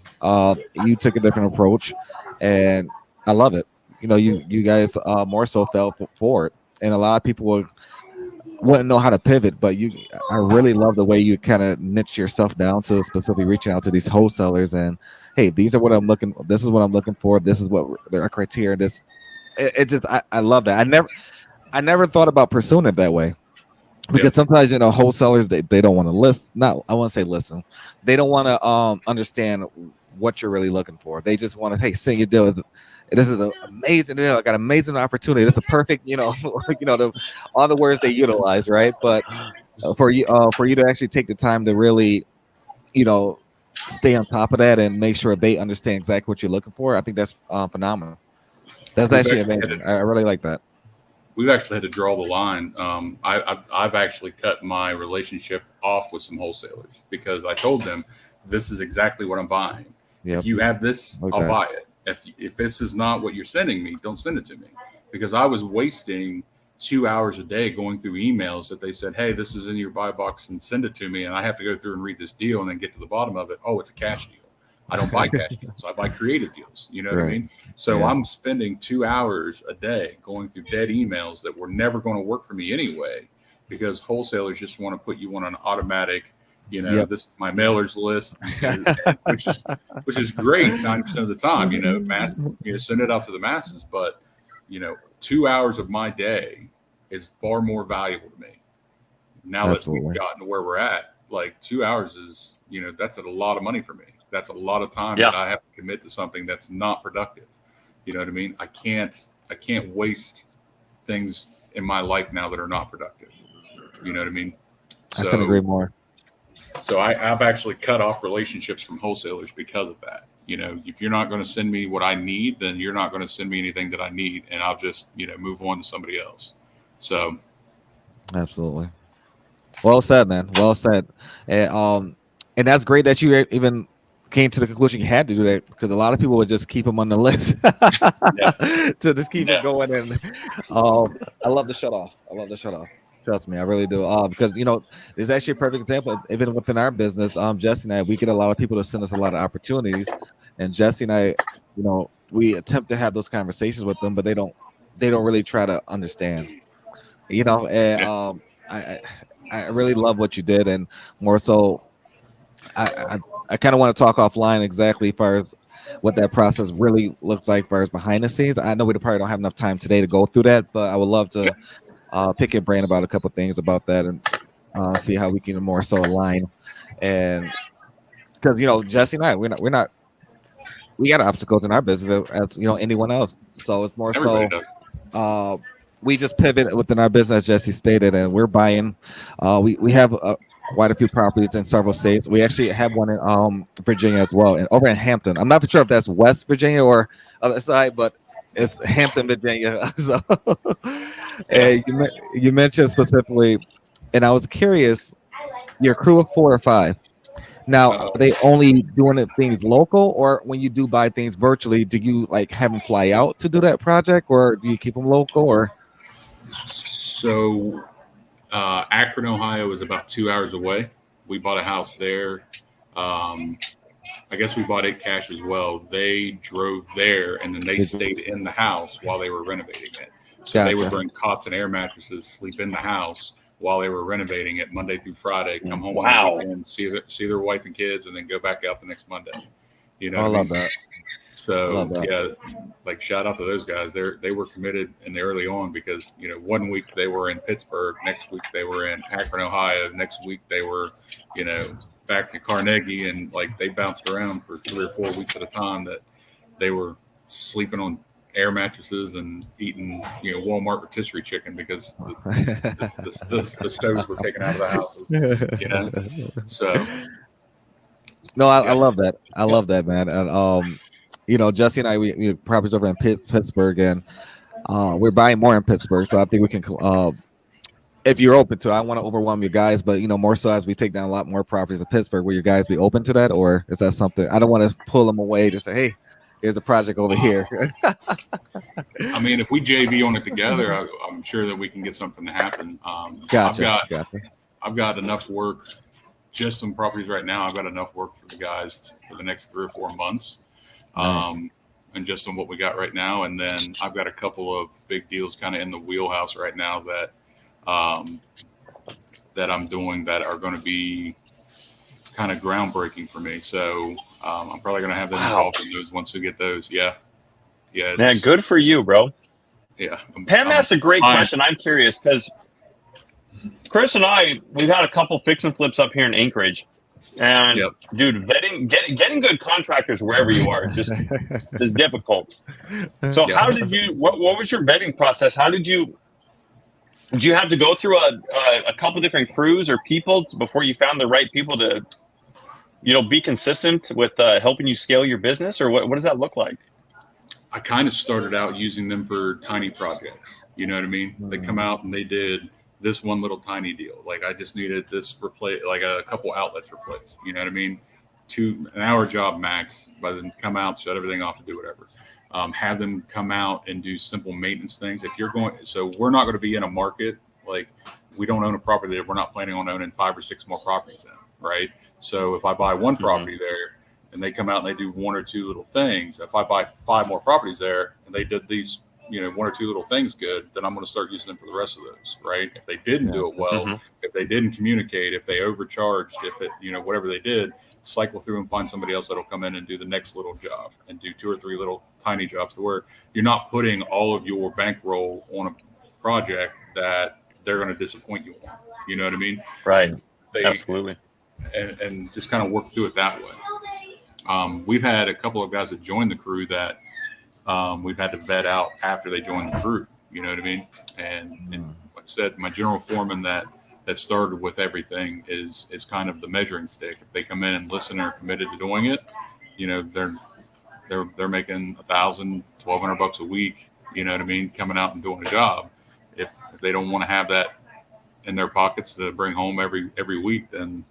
you took a different approach and I love it. You know, you guys more so fell for it. And a lot of people wouldn't know how to pivot, but I really love the way you kind of niche yourself down to specifically reaching out to these wholesalers and hey, this is what I'm looking for. This is what their criteria. I love that. I never thought about pursuing it that way because sometimes, wholesalers, they don't want to list. Not, I want to say listen. They don't want to understand what you're really looking for. They just want to, hey, send your deal. This is an amazing deal. I got an amazing opportunity. This is a perfect, all the words they utilize, right? But for you to actually take the time to really, stay on top of that and make sure they understand exactly what you're looking for, I think that's phenomenal. That's actually amazing. I really like that. We've actually had to draw the line. I've actually cut my relationship off with some wholesalers because I told them this is exactly what I'm buying. Yep. If you have this, I'll buy it. If this is not what you're sending me, don't send it to me, because I was wasting 2 hours a day going through emails that they said, hey, this is in your buy box and send it to me. And I have to go through and read this deal and then get to the bottom of it. Oh, it's a cash deal. I don't buy cash deals. I buy creative deals. You know what I mean? So I'm spending 2 hours a day going through dead emails that were never going to work for me anyway, because wholesalers just want to put you on an automatic, this is my mailers list, which is great 90% of the time, send it out to the masses. But, 2 hours of my day is far more valuable to me. Now that we've gotten to where we're at, like 2 hours is, that's a lot of money for me. That's a lot of time that I have to commit to something that's not productive. You know what I mean? I can't waste things in my life now that are not productive. You know what I mean? I couldn't agree more. So I've actually cut off relationships from wholesalers because of that. If you're not going to send me what I need, then you're not going to send me anything that I need, and I'll just, move on to somebody else. So, absolutely. Well said, man. Well said. And that's great that you even came to the conclusion you had to do that, because a lot of people would just keep them on the list to just keep it going. And I love the shut off. Trust me, I really do. Because there's actually a perfect example. Even within our business, Jesse and I, we get a lot of people to send us a lot of opportunities, and Jesse and I, we attempt to have those conversations with them, but they don't really try to understand. And I really love what you did, and more so, I kind of want to talk offline exactly as far as what that process really looks like as far as behind the scenes. I know we probably don't have enough time today to go through that, but I would love to pick your brain about a couple things about that and see how we can more so align. And because Jesse and I, we got obstacles in our business as anyone else. So it's more so we just pivot within our business, as Jesse stated, and we're buying. We have quite a few properties in several states. We actually have one in Virginia as well, and over in Hampton. I'm not sure if that's West Virginia or other side, but it's Hampton, Virginia. So And you mentioned specifically, and I was curious, your crew of 4 or 5. Now, are they only doing things local, or when you do buy things virtually, do you like have them fly out to do that project, or do you keep them local? Or So Akron, Ohio is about 2 hours away. We bought a house there. I guess we bought it cash as well. They drove there and then they stayed in the house while they were renovating it. So they would bring cots and air mattresses, sleep in the house while they were renovating it Monday through Friday, come home on the weekend, see their wife and kids, and then go back out the next Monday. You know, I love that. So yeah, like shout out to those guys. They were committed in the early on because, you know, 1 week they were in Pittsburgh, next week they were in Akron, Ohio, next week they were, you know, back to Carnegie, and like they bounced around for 3 or 4 weeks at a time. That they were sleeping on air mattresses and eating, you know, Walmart rotisserie chicken because the stoves were taken out of the houses. You know, so. No, I love that. I love that, man. And you know, Jesse and I, we properties over in Pittsburgh, and we're buying more in Pittsburgh. So I think we can, if you're open to it, I want to overwhelm you guys, but you know, more so as we take down a lot more properties in Pittsburgh, will you guys be open to that, or is that something I don't want to pull them away to say, hey, here's a project over here? I mean, if we JV on it together, I'm sure that we can get something to happen. Gotcha. I've got enough work. Just some properties right now. I've got enough work for the guys for the next 3 or 4 months. Nice. And just on what we got right now. And then I've got a couple of big deals kind of in the wheelhouse right now that I'm doing that are going to be kind of groundbreaking for me. So I'm probably going to have them involved in those once we get those. Yeah. Man, good for you, bro. Yeah. Pam asked a great question. I'm curious because Chris and I, we've had a couple fix and flips up here in Anchorage. And dude, getting good contractors wherever you are is difficult. So how did you? What was your vetting process? How did you have to go through a couple different crews or people before you found the right people to, you know, be consistent with helping you scale your business, or what does that look like? I kind of started out using them for tiny projects. You know what I mean? They come out and they did this one little tiny deal. Like I just needed this like a couple outlets replaced. You know what I mean? An hour job max. By then come out, shut everything off, and do whatever. Have them come out and do simple maintenance things. If you're going, so we're not going to be in a market like we don't own a property that we're not planning on owning 5 or 6 more properties in, right? So if I buy one property there and they come out and they do 1 or 2 little things, if I buy 5 more properties there and they did these, you know, 1 or 2 little things good, then I'm going to start using them for the rest of those, right? If they didn't do it well, if they didn't communicate, if they overcharged, if it, you know, whatever they did, cycle through and find somebody else that'll come in and do the next little job and do 2 or 3 little tiny jobs to where you're not putting all of your bankroll on a project that they're going to disappoint you on. You know what I mean? Right. Absolutely. And just kind of work through it that way. We've had a couple of guys that joined the crew that we've had to vet out after they joined the crew. You know what I mean? And like I said, my general foreman that started with everything is kind of the measuring stick. If they come in and listen and are committed to doing it, you know, they're making $1,000, $1,200 a week. You know what I mean? Coming out and doing a job. If they don't want to have that in their pockets to bring home every week, then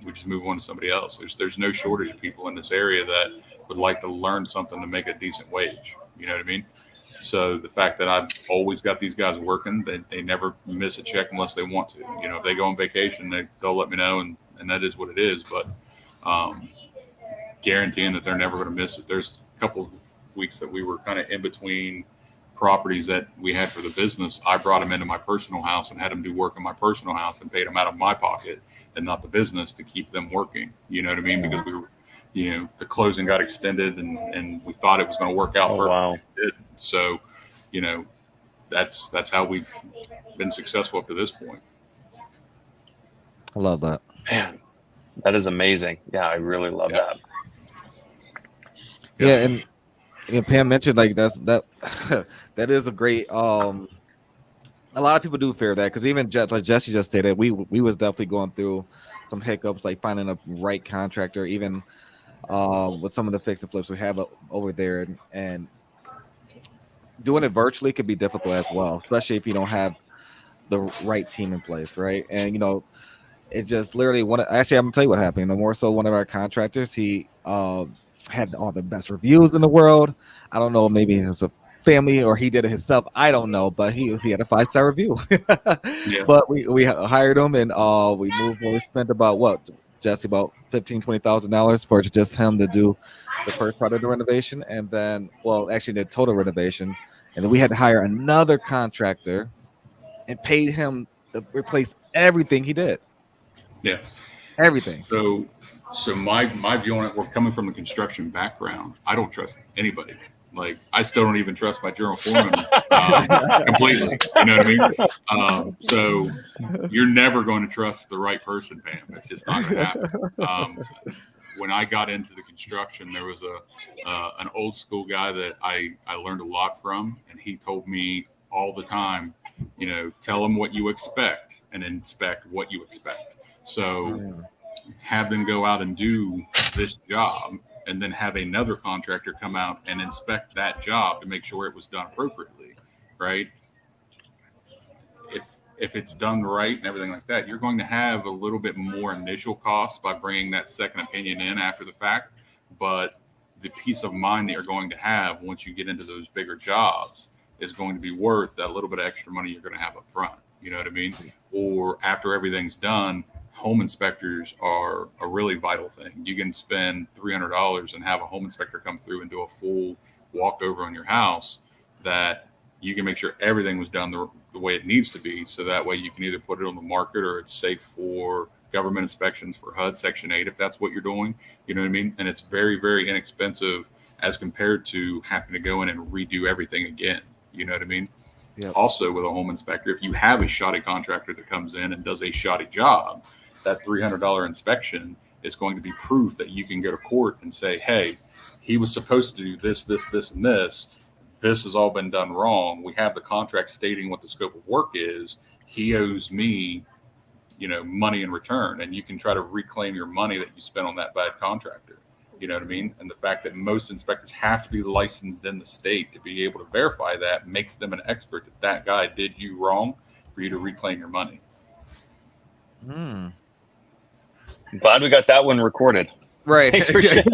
we just move on to somebody else. There's no shortage of people in this area that would like to learn something to make a decent wage. You know what I mean? So the fact that I've always got these guys working, they never miss a check unless they want to. You know, if they go on vacation, they'll let me know, and that is what it is. But guaranteeing that they're never going to miss it. There's a couple of weeks that we were kind of in between properties that we had for the business. I brought them into my personal house and had them do work in my personal house and paid them out of my pocket and not the business to keep them working. You know what I mean? Because we were, you know, the closing got extended and we thought it was going to work out perfectly. Wow. It did. So, you know, that's how we've been successful up to this point. I love that. Man, that is amazing. Yeah, I really love that. Yeah, and Pam mentioned like that is a great a lot of people do fear that, because even like Jesse just stated, we was definitely going through some hiccups, like finding a right contractor, even with some of the fix and flips we have over there, and doing it virtually could be difficult as well, especially if you don't have the right team in place, right? And it just literally actually, I'm gonna tell you what happened. No more so, one of our contractors, he had all the best reviews in the world. I don't know, maybe it was a family or he did it himself. I don't know, but he had a 5-star review. Yeah. But we hired him, and we moved. We spent about what, Jesse, about $15,000-$20,000 for just him to do the first part of the renovation, and then, well, actually the total renovation, and then we had to hire another contractor and paid him to replace everything he did. Yeah. Everything. So my view on it, we're coming from a construction background. I don't trust anybody. Like, I still don't even trust my general foreman completely. You know what I mean? So you're never going to trust the right person, Pam. That's just not going to happen. When I got into the construction, there was an old school guy that I learned a lot from, and he told me all the time, tell them what you expect and inspect what you expect. So have them go out and do this job, and then have another contractor come out and inspect that job to make sure it was done appropriately, right? If it's done right and everything like that, you're going to have a little bit more initial costs by bringing that second opinion in after the fact. But the peace of mind that you're going to have once you get into those bigger jobs is going to be worth that little bit of extra money you're going to have up front. You know what I mean? Or after everything's done, home inspectors are a really vital thing. You can spend $300 and have a home inspector come through and do a full walkover on your house, that you can make sure everything was done the way it needs to be. So that way you can either put it on the market, or it's safe for government inspections for HUD Section 8, if that's what you're doing. You know what I mean? And it's very, very inexpensive as compared to having to go in and redo everything again. You know what I mean? Yep. Also, with a home inspector, if you have a shoddy contractor that comes in and does a shoddy job, that $300 inspection is going to be proof that you can go to court and say, hey, he was supposed to do this, this, this, and this. This has all been done wrong. We have the contract stating what the scope of work is. He owes me, money in return. And you can try to reclaim your money that you spent on that bad contractor. You know what I mean? And the fact that most inspectors have to be licensed in the state to be able to verify that makes them an expert that guy did you wrong for you to reclaim your money. Glad we got that one recorded. Right. Thanks for sharing.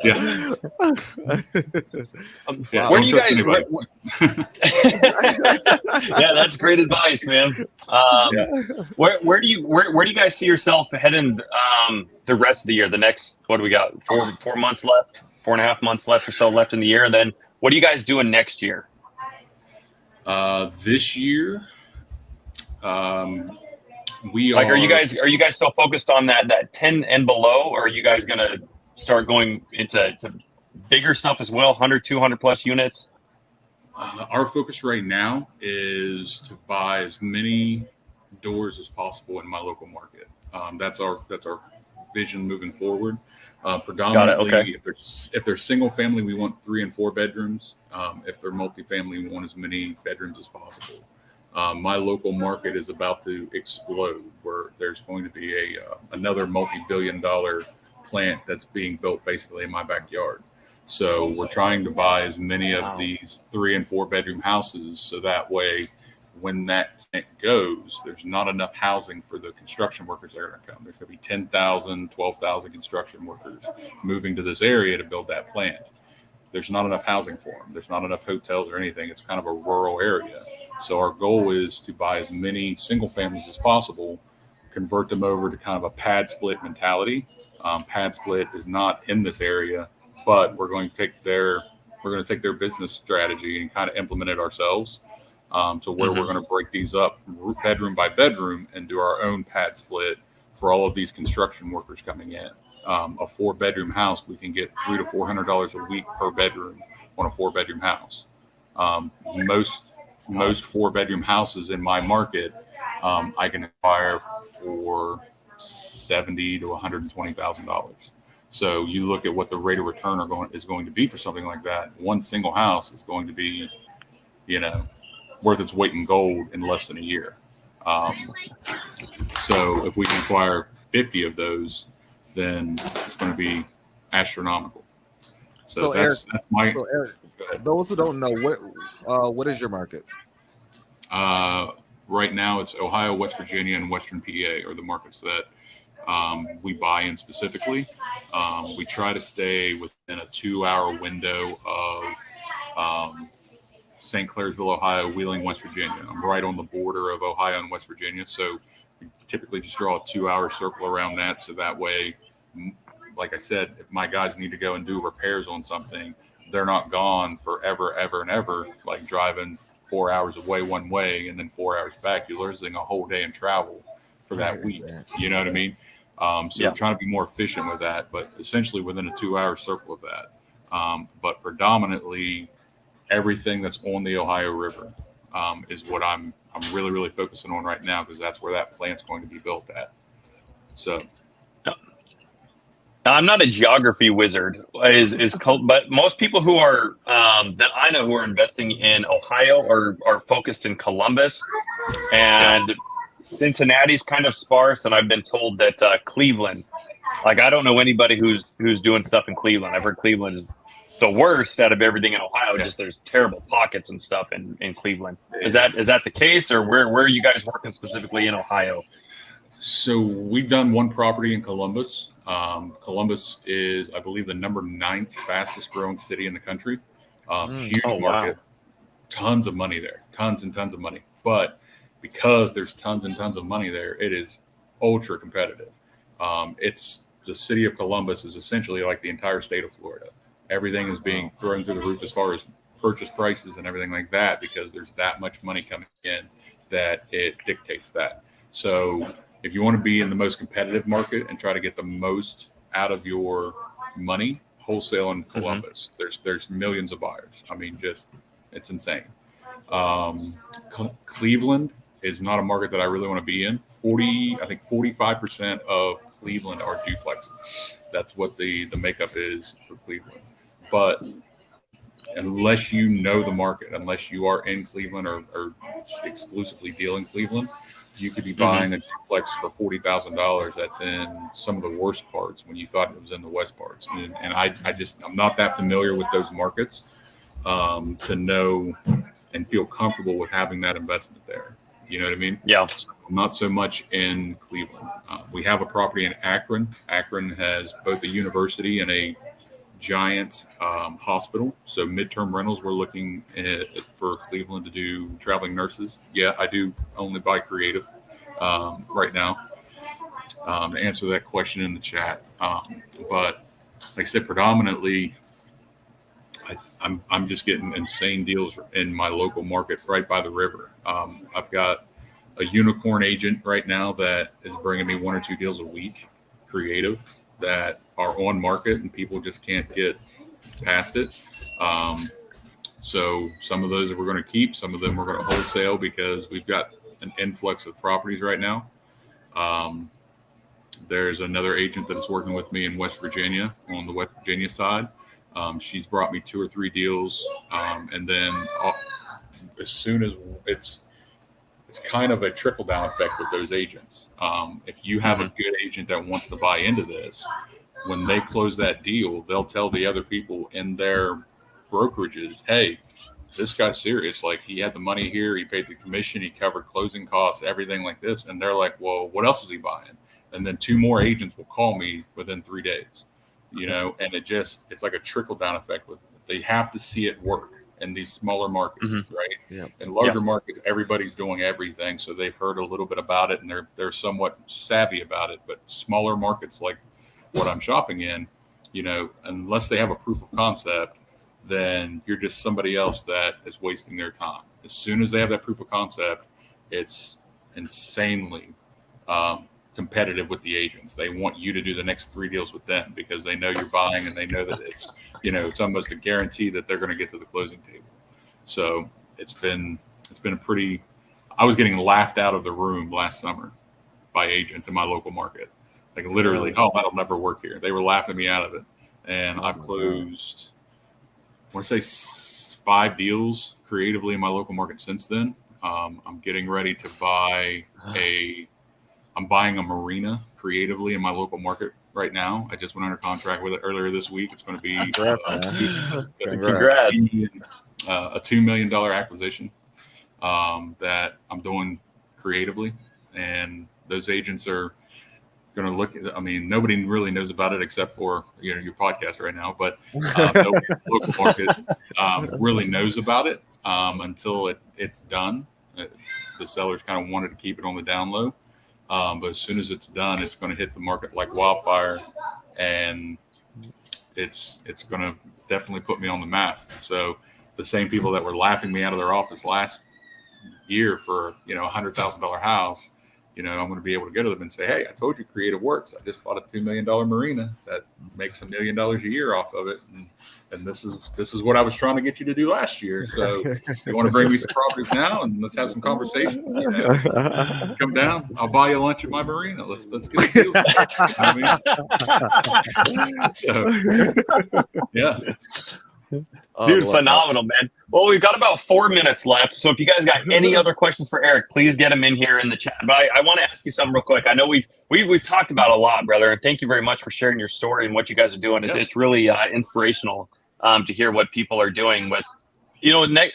Yeah. Wow. Where do you guys? Yeah, that's great advice, man. Where do you guys see yourself heading the rest of the year? The next, what do we got? 4 months left, 4.5 months left or so left in the year. And then what are you guys doing next year? This year, are you guys still focused on that 10 and below, or are you guys going to start going into bigger stuff as well, 100, 200 plus units? Our focus right now is to buy as many doors as possible in my local market. That's our vision moving forward. Predominantly, okay. If they're single family, we want 3 and 4 bedrooms. If they're multifamily, we want as many bedrooms as possible. My local market is about to explode, where there's going to be another multi-billion-dollar plant that's being built basically in my backyard. So we're trying to buy as many of these 3 and 4 bedroom houses, so that way when that plant goes, there's not enough housing for the construction workers that are going to come. There's going to be 10,000, 12,000 construction workers moving to this area to build that plant. There's not enough housing for them. There's not enough hotels or anything. It's kind of a rural area. So our goal is to buy as many single families as possible, convert them over to kind of a pad split mentality. Pad split is not in this area, but we're going to take their business strategy and kind of implement it ourselves. To where we're going to break these up bedroom by bedroom and do our own pad split for all of these construction workers coming in. A 4-bedroom house, we can get $300 to $400 a week per bedroom on a 4-bedroom house. Most 4-bedroom houses in my market, I can acquire for $70,000 to $120,000. So you look at what the rate of return is going to be for something like that. One single house is going to be, worth its weight in gold in less than a year. So if we can acquire 50 of those, then it's going to be astronomical. So that's my. So Eric, those who don't know, what is your markets? Right now, it's Ohio, West Virginia, and Western PA are the markets that we buy in specifically. We try to stay within a 2-hour window of St. Clairsville, Ohio, Wheeling, West Virginia. I'm right on the border of Ohio and West Virginia, so we typically just draw a 2-hour circle around that. So that way, like I said, if my guys need to go and do repairs on something, they're not gone forever, ever, and ever, like driving 4 hours away one way and then 4 hours back. You're losing a whole day in travel for that week. You know what I mean? So we're trying to be more efficient with that, but essentially within a 2-hour circle of that. But predominantly, everything that's on the Ohio River is what I'm really, really focusing on right now, because that's where that plant's going to be built at. So I'm not a geography wizard, but most people who are that I know who are investing in Ohio are focused in Columbus, and Cincinnati's kind of sparse. And I've been told that Cleveland, like I don't know anybody who's doing stuff in Cleveland. I've heard Cleveland is the worst out of everything in Ohio. Just there's terrible pockets and stuff in Cleveland. Is that the case, or where are you guys working specifically in Ohio? So we've done one property in Columbus. Columbus is, I believe, the number 9th fastest growing city in the country. Huge market, tons of money there, tons and tons of money. But because there's tons and tons of money there, it is ultra competitive. It's the city of Columbus is essentially like the entire state of Florida. Everything is being thrown through the roof as far as purchase prices and everything like that, because there's that much money coming in that it dictates that. So if you want to be in the most competitive market and try to get the most out of your money, wholesale in Columbus, there's millions of buyers. I mean, just it's insane. Cleveland is not a market that I really want to be in. 45% of Cleveland are duplexes. That's what the makeup is for Cleveland. But unless you know the market, unless you are in Cleveland or exclusively deal in Cleveland, you could be buying a duplex for $40,000 that's in some of the worst parts when you thought it was in the west parts. And I'm not that familiar with those markets to know and feel comfortable with having that investment there. You know what I mean? Yeah. So not so much in Cleveland. We have a property in Akron. Akron has both a university and a giant hospital. So midterm rentals, we're looking for Cleveland to do traveling nurses. Yeah, I do only buy creative right now to answer that question in the chat. But like I said, predominantly, I'm just getting insane deals in my local market right by the river. I've got a unicorn agent right now that is bringing me 1 or 2 deals a week, creative, that are on market and people just can't get past it. So some of those we're going to keep, some of them we're going to wholesale because we've got an influx of properties right now. There's another agent that is working with me in West Virginia on the West Virginia side. She's brought me 2 or 3 deals. And then as soon as it's kind of a trickle down effect with those agents. If you have a good agent that wants to buy into this, when they close that deal, they'll tell the other people in their brokerages, hey, this guy's serious. Like, he had the money here. He paid the commission. He covered closing costs, everything like this. And they're like, well, what else is he buying? And then 2 more agents will call me within 3 days, you know, and it's like a trickle down effect. They have to see it work in these smaller markets, right? Yeah. In larger markets, everybody's doing everything. So they've heard a little bit about it and they're somewhat savvy about it. But smaller markets like what I'm shopping in, you know, unless they have a proof of concept, then you're just somebody else that is wasting their time. As soon as they have that proof of concept, it's insanely competitive with the agents. They want you to do the next 3 deals with them because they know you're buying and they know that it's, you know, it's almost a guarantee that they're going to get to the closing table. So it's been a pretty, I was getting laughed out of the room last summer by agents in my local market. Like literally, oh, that'll never work here. They were laughing me out of it. And I've closed, I want to say 5 deals creatively in my local market since then. I'm getting ready to buy I'm buying a marina creatively in my local market right now. I just went under contract with it earlier this week. It's going to be Congrats. a $2 million acquisition that I'm doing creatively. And those agents are going to look at, I mean, nobody really knows about it except for, your podcast right now, but nobody in the local market really knows about it until it's done. The sellers kind of wanted to keep it on the down low. But as soon as it's done, it's going to hit the market like wildfire, and it's going to definitely put me on the map. So the same people that were laughing me out of their office last year for, $100,000 house, I'm going to be able to go to them and say, hey, I told you creative works. I just bought a $2 million marina that makes $1 million a year off of it. And this is what I was trying to get you to do last year. So you want to bring me some properties now and let's have some conversations. Come down. I'll buy you lunch at my marina. Let's get a deal. So yeah. Dude, phenomenal, man. Well, we've got about 4 minutes left. So if you guys got any other questions for Eric, please get them in here in the chat. But I want to ask you something real quick. I know we've talked about a lot, brother. And thank you very much for sharing your story and what you guys are doing. Yeah. It's really inspirational to hear what people are doing with,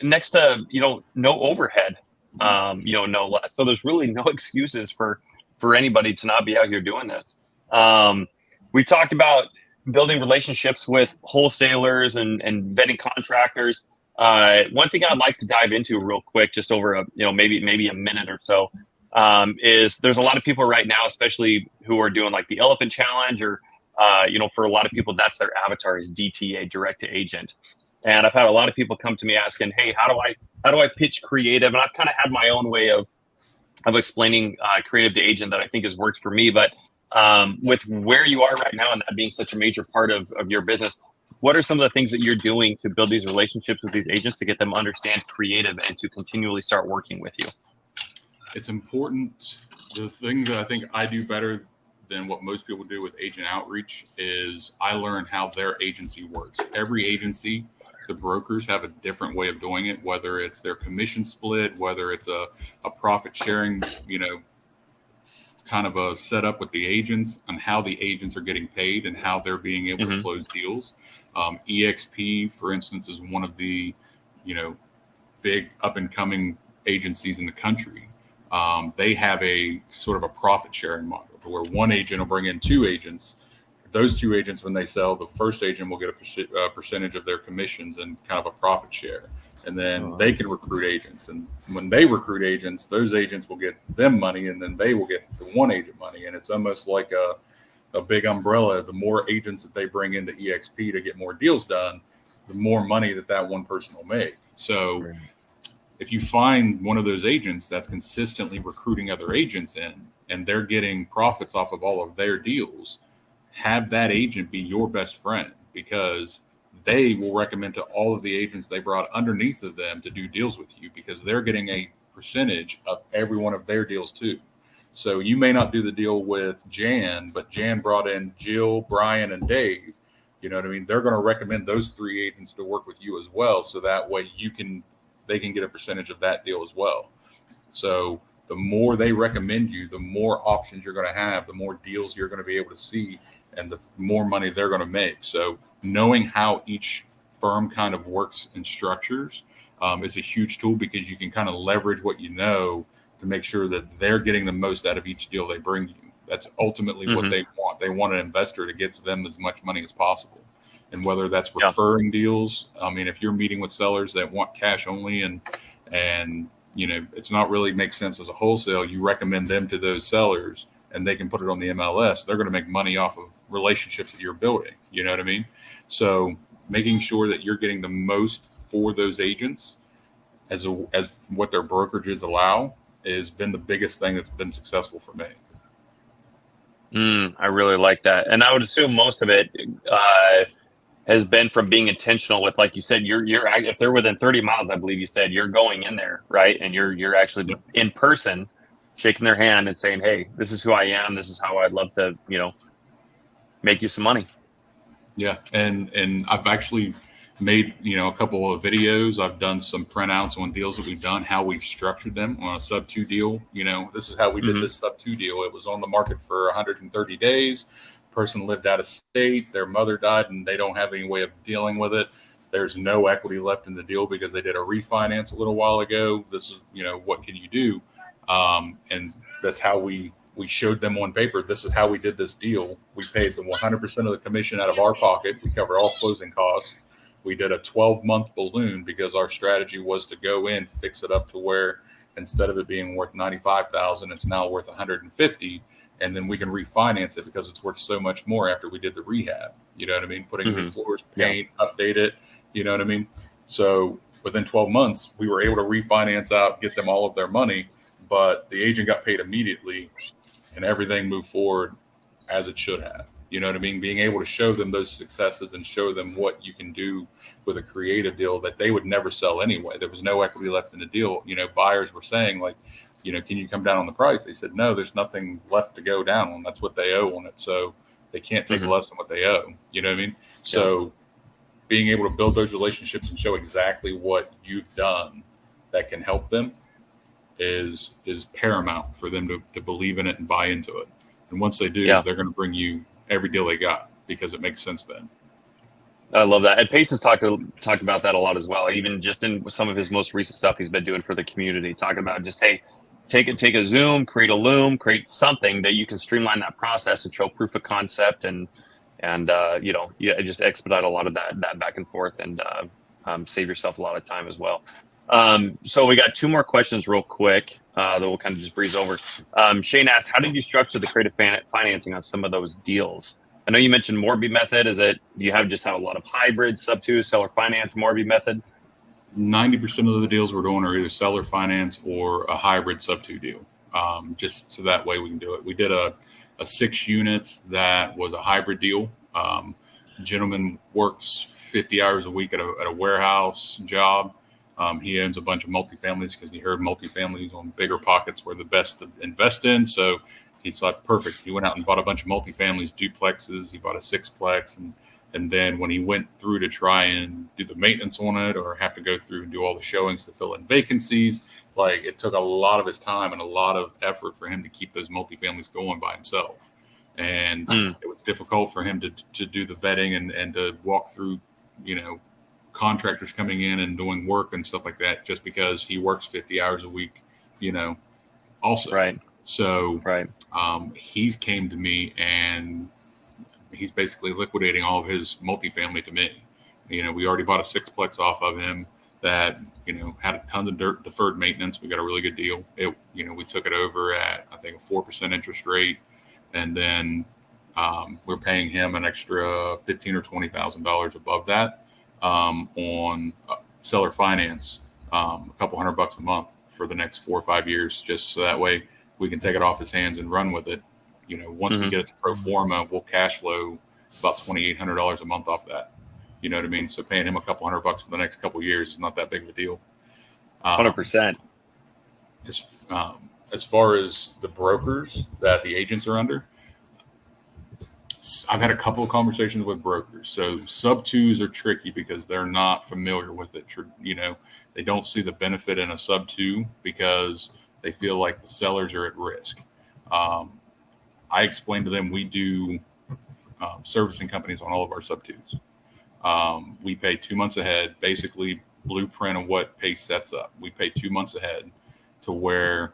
next to, no overhead, no less. So there's really no excuses for anybody to not be out here doing this. We talked about building relationships with wholesalers and vetting contractors. One thing I'd like to dive into real quick, just over maybe a minute or so, is there's a lot of people right now, especially who are doing like the Elephant Challenge, or for a lot of people, that's their avatar is DTA, direct to agent. And I've had a lot of people come to me asking, hey, how do I pitch creative? And I've kind of had my own way of explaining creative to agent that I think has worked for me. But with where you are right now and that being such a major part of your business, what are some of the things that you're doing to build these relationships with these agents to get them to understand creative and to continually start working with you? It's important. The thing that I think I do better than what most people do with agent outreach is I learn how their agency works. Every agency, the brokers have a different way of doing it, whether it's their commission split, whether it's a profit sharing, kind of a setup with the agents and how the agents are getting paid and how they're being able to close deals. EXP, for instance, is one of the, big up and coming agencies in the country. They have a sort of a profit sharing model where one agent will bring in two agents. Those two agents, when they sell, the first agent will get a percentage of their commissions and kind of a profit share. And then they can recruit agents. And when they recruit agents, those agents will get them money, and then they will get the one agent money. And it's almost like a big umbrella. The more agents that they bring into EXP to get more deals done, the more money that one person will make. So if you find one of those agents that's consistently recruiting other agents in, and they're getting profits off of all of their deals, have that agent be your best friend, because they will recommend to all of the agents they brought underneath of them to do deals with you, because they're getting a percentage of every one of their deals too. So you may not do the deal with Jan, but Jan brought in Jill, Brian, and Dave. You know what I mean? They're going to recommend those three agents to work with you as well. So that way they can get a percentage of that deal as well. So the more they recommend you, the more options you're going to have, the more deals you're going to be able to see, and the more money they're going to make. So knowing how each firm kind of works and structures is a huge tool, because you can kind of leverage what you know to make sure that they're getting the most out of each deal they bring you. That's ultimately what they want. They want an investor to get to them as much money as possible. And whether that's referring deals, I mean, if you're meeting with sellers that want cash only and it's not really makes sense as a wholesale, you recommend them to those sellers and they can put it on the MLS, they're going to make money off of relationships that you're building. You know what I mean? So making sure that you're getting the most for those agents as what their brokerages allow has been the biggest thing that's been successful for me. I really like that. And I would assume most of it has been from being intentional with, like you said, you're if they're within 30 miles, I believe you said, you're going in there, right? And you're actually in person, shaking their hand and saying, hey, this is who I am. This is how I'd love to, make you some money. Yeah. And I've actually made, a couple of videos. I've done some printouts on deals that we've done, how we've structured them on a sub-2 deal. This is how we did this sub-2 deal. It was on the market for 130 days. person lived out of state, their mother died, and they don't have any way of dealing with it. There's no equity left in the deal because they did a refinance a little while ago. This is, what can you do? And that's how we showed them on paper. This is how we did this deal. We paid the 100% of the commission out of our pocket. We cover all closing costs. We did a 12-month balloon because our strategy was to go in, fix it up to where instead of it being worth $95,000, it's now worth $150,000, and then we can refinance it because it's worth so much more after we did the rehab. You know what I mean? Putting new floors, paint, update it. You know what I mean? So within 12 months, we were able to refinance out, get them all of their money, but the agent got paid immediately, and everything moved forward as it should have. You know what I mean? Being able to show them those successes and show them what you can do with a creative deal that they would never sell anyway. There was no equity left in the deal. Buyers were saying like, can you come down on the price? They said, no, there's nothing left to go down on. That's what they owe on it. So they can't take less than what they owe. You know what I mean? So being able to build those relationships and show exactly what you've done that can help them is paramount for them to believe in it and buy into it. And once they do, they're going to bring you every deal they got because it makes sense then. I love that. And Pace has talked about that a lot as well. Even just in some of his most recent stuff he's been doing for the community, talking about just, hey, take a Zoom, create a Loom, create something that you can streamline that process and show proof of concept and just expedite a lot of that back and forth and save yourself a lot of time as well. So we got two more questions real quick that we'll kind of just breeze over. Shane asked, how did you structure the creative financing on some of those deals? I know you mentioned Morby method. Do you have a lot of hybrid, subto, seller finance, Morby method? 90% of the deals we're doing are either seller finance or a hybrid subto deal. Just so that way we can do it. We did a 6 units that was a hybrid deal. Gentleman works 50 hours a week at a warehouse job. He owns a bunch of multifamilies because he heard multifamilies on bigger pockets were the best to invest in. So he thought, perfect. He went out and bought a bunch of multifamilies, duplexes. He bought a 6-plex. And then when he went through to try and do the maintenance on it or have to go through and do all the showings to fill in vacancies, like it took a lot of his time and a lot of effort for him to keep those multifamilies going by himself. And it was difficult for him to do the vetting and to walk through, contractors coming in and doing work and stuff like that, just because he works 50 hours a week, also. Right. So he's came to me and he's basically liquidating all of his multifamily to me. We already bought a 6-plex off of him that, had tons of deferred maintenance. We got a really good deal. We took it over at, I think, a 4% interest rate. And then we're paying him an extra $15,000 or $20,000 above that on seller finance, a couple $100 a month for the next 4 or 5 years, just so that way we can take it off his hands and run with it. Once we get it to pro forma, we'll cash flow about $2,800 a month off that. You know what I mean? So paying him a couple $100 for the next couple of years is not that big of a deal. 100%. As far as the brokers that the agents are under, I've had a couple of conversations with brokers. So sub-2s are tricky because they're not familiar with it. They don't see the benefit in a sub-2 because they feel like the sellers are at risk. I explained to them we do servicing companies on all of our sub-2s. We pay 2 months ahead, basically blueprint of what Pace sets up. We pay 2 months ahead to where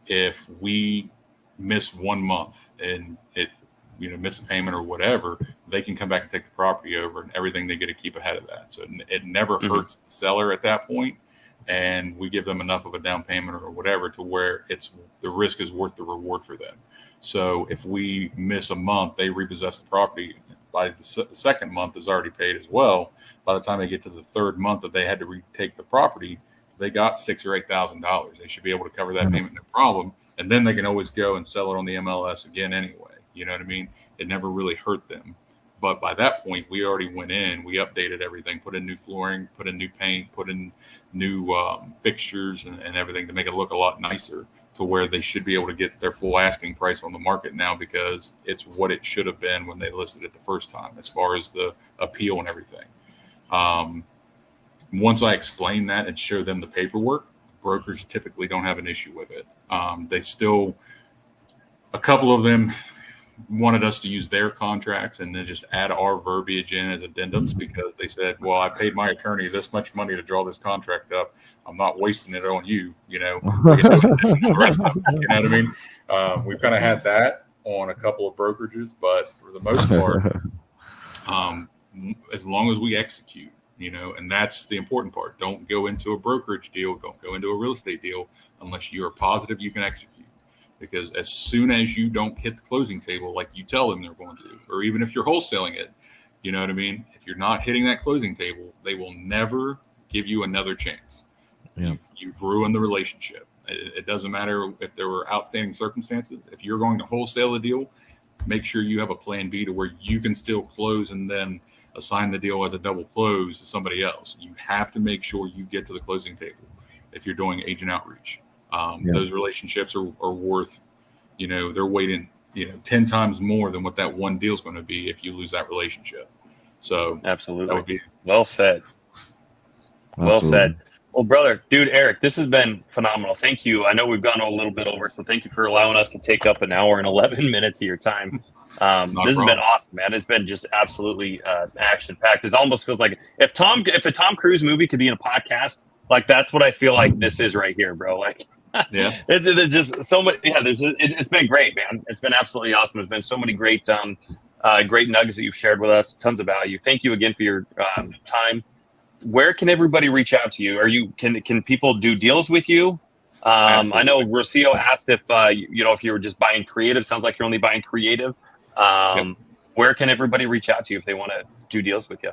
if we miss 1 month and it, miss a payment or whatever, they can come back and take the property over and everything they get to keep ahead of that. So it never hurts the seller at that point. And we give them enough of a down payment or whatever to where the risk is worth the reward for them. So if we miss a month, they repossess the property. By the second month is already paid as well. By the time they get to the third month that they had to retake the property, they got $6,000 or $8,000. They should be able to cover that payment, no problem. And then they can always go and sell it on the MLS again anyway. You know what I mean? It never really hurt them. But by that point, we already went in, we updated everything, put in new flooring, put in new paint, put in new fixtures and everything to make it look a lot nicer, to where they should be able to get their full asking price on the market now, because it's what it should have been when they listed it the first time as far as the appeal and everything. Once I explain that and show them the paperwork, brokers typically don't have an issue with it. They still, a couple of them, wanted us to use their contracts and then just add our verbiage in as addendums because they said, well, I paid my attorney this much money to draw this contract up. I'm not wasting it on you, you know. We can do the rest of it, you know what I mean? We've kind of had that on a couple of brokerages, but for the most part, as long as we execute, you know, and that's the important part. Don't go into a brokerage deal, don't go into a real estate deal unless you are positive you can execute. Because as soon as you don't hit the closing table like you tell them they're going to, or even if you're wholesaling it, you know what I mean? If you're not hitting that closing table, they will never give you another chance. Yeah. You've ruined the relationship. It doesn't matter if there were outstanding circumstances. If you're going to wholesale a deal, make sure you have a plan B to where you can still close and then assign the deal as a double close to somebody else. You have to make sure you get to the closing table if you're doing agent outreach. Those relationships are worth, you know, they're weighting, you know, 10 times more than what that one deal is going to be if you lose that relationship. So absolutely. That would be well said. Well said. Well, brother, dude, Eric, this has been phenomenal. Thank you. I know we've gone a little bit over, so thank you for allowing us to take up an hour and 11 minutes of your time. This has been awesome, man. It's been just absolutely action packed. It almost feels like if a Tom Cruise movie could be in a podcast, like that's what I feel like this is right here, bro. Like, yeah, there's just so much. Yeah, it's been great, man. It's been absolutely awesome. There's been so many great nuggets that you've shared with us. Tons of value. Thank you again for your time. Where can everybody reach out to you? Can people do deals with you? I know Rocio asked if if you were just buying creative. Sounds like you're only buying creative. Where can everybody reach out to you if they want to do deals with you?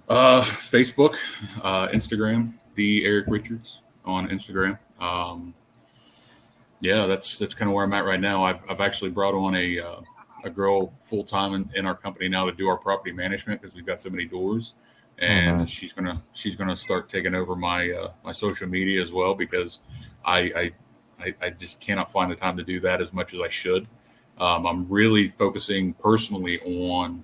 Facebook, Instagram, the Eric Richards on Instagram. That's kind of where I'm at right now. I've actually brought on a girl full time in our company now to do our property management because we've got so many doors, and she's gonna start taking over my my social media as well because I just cannot find the time to do that as much as I should. I'm really focusing personally on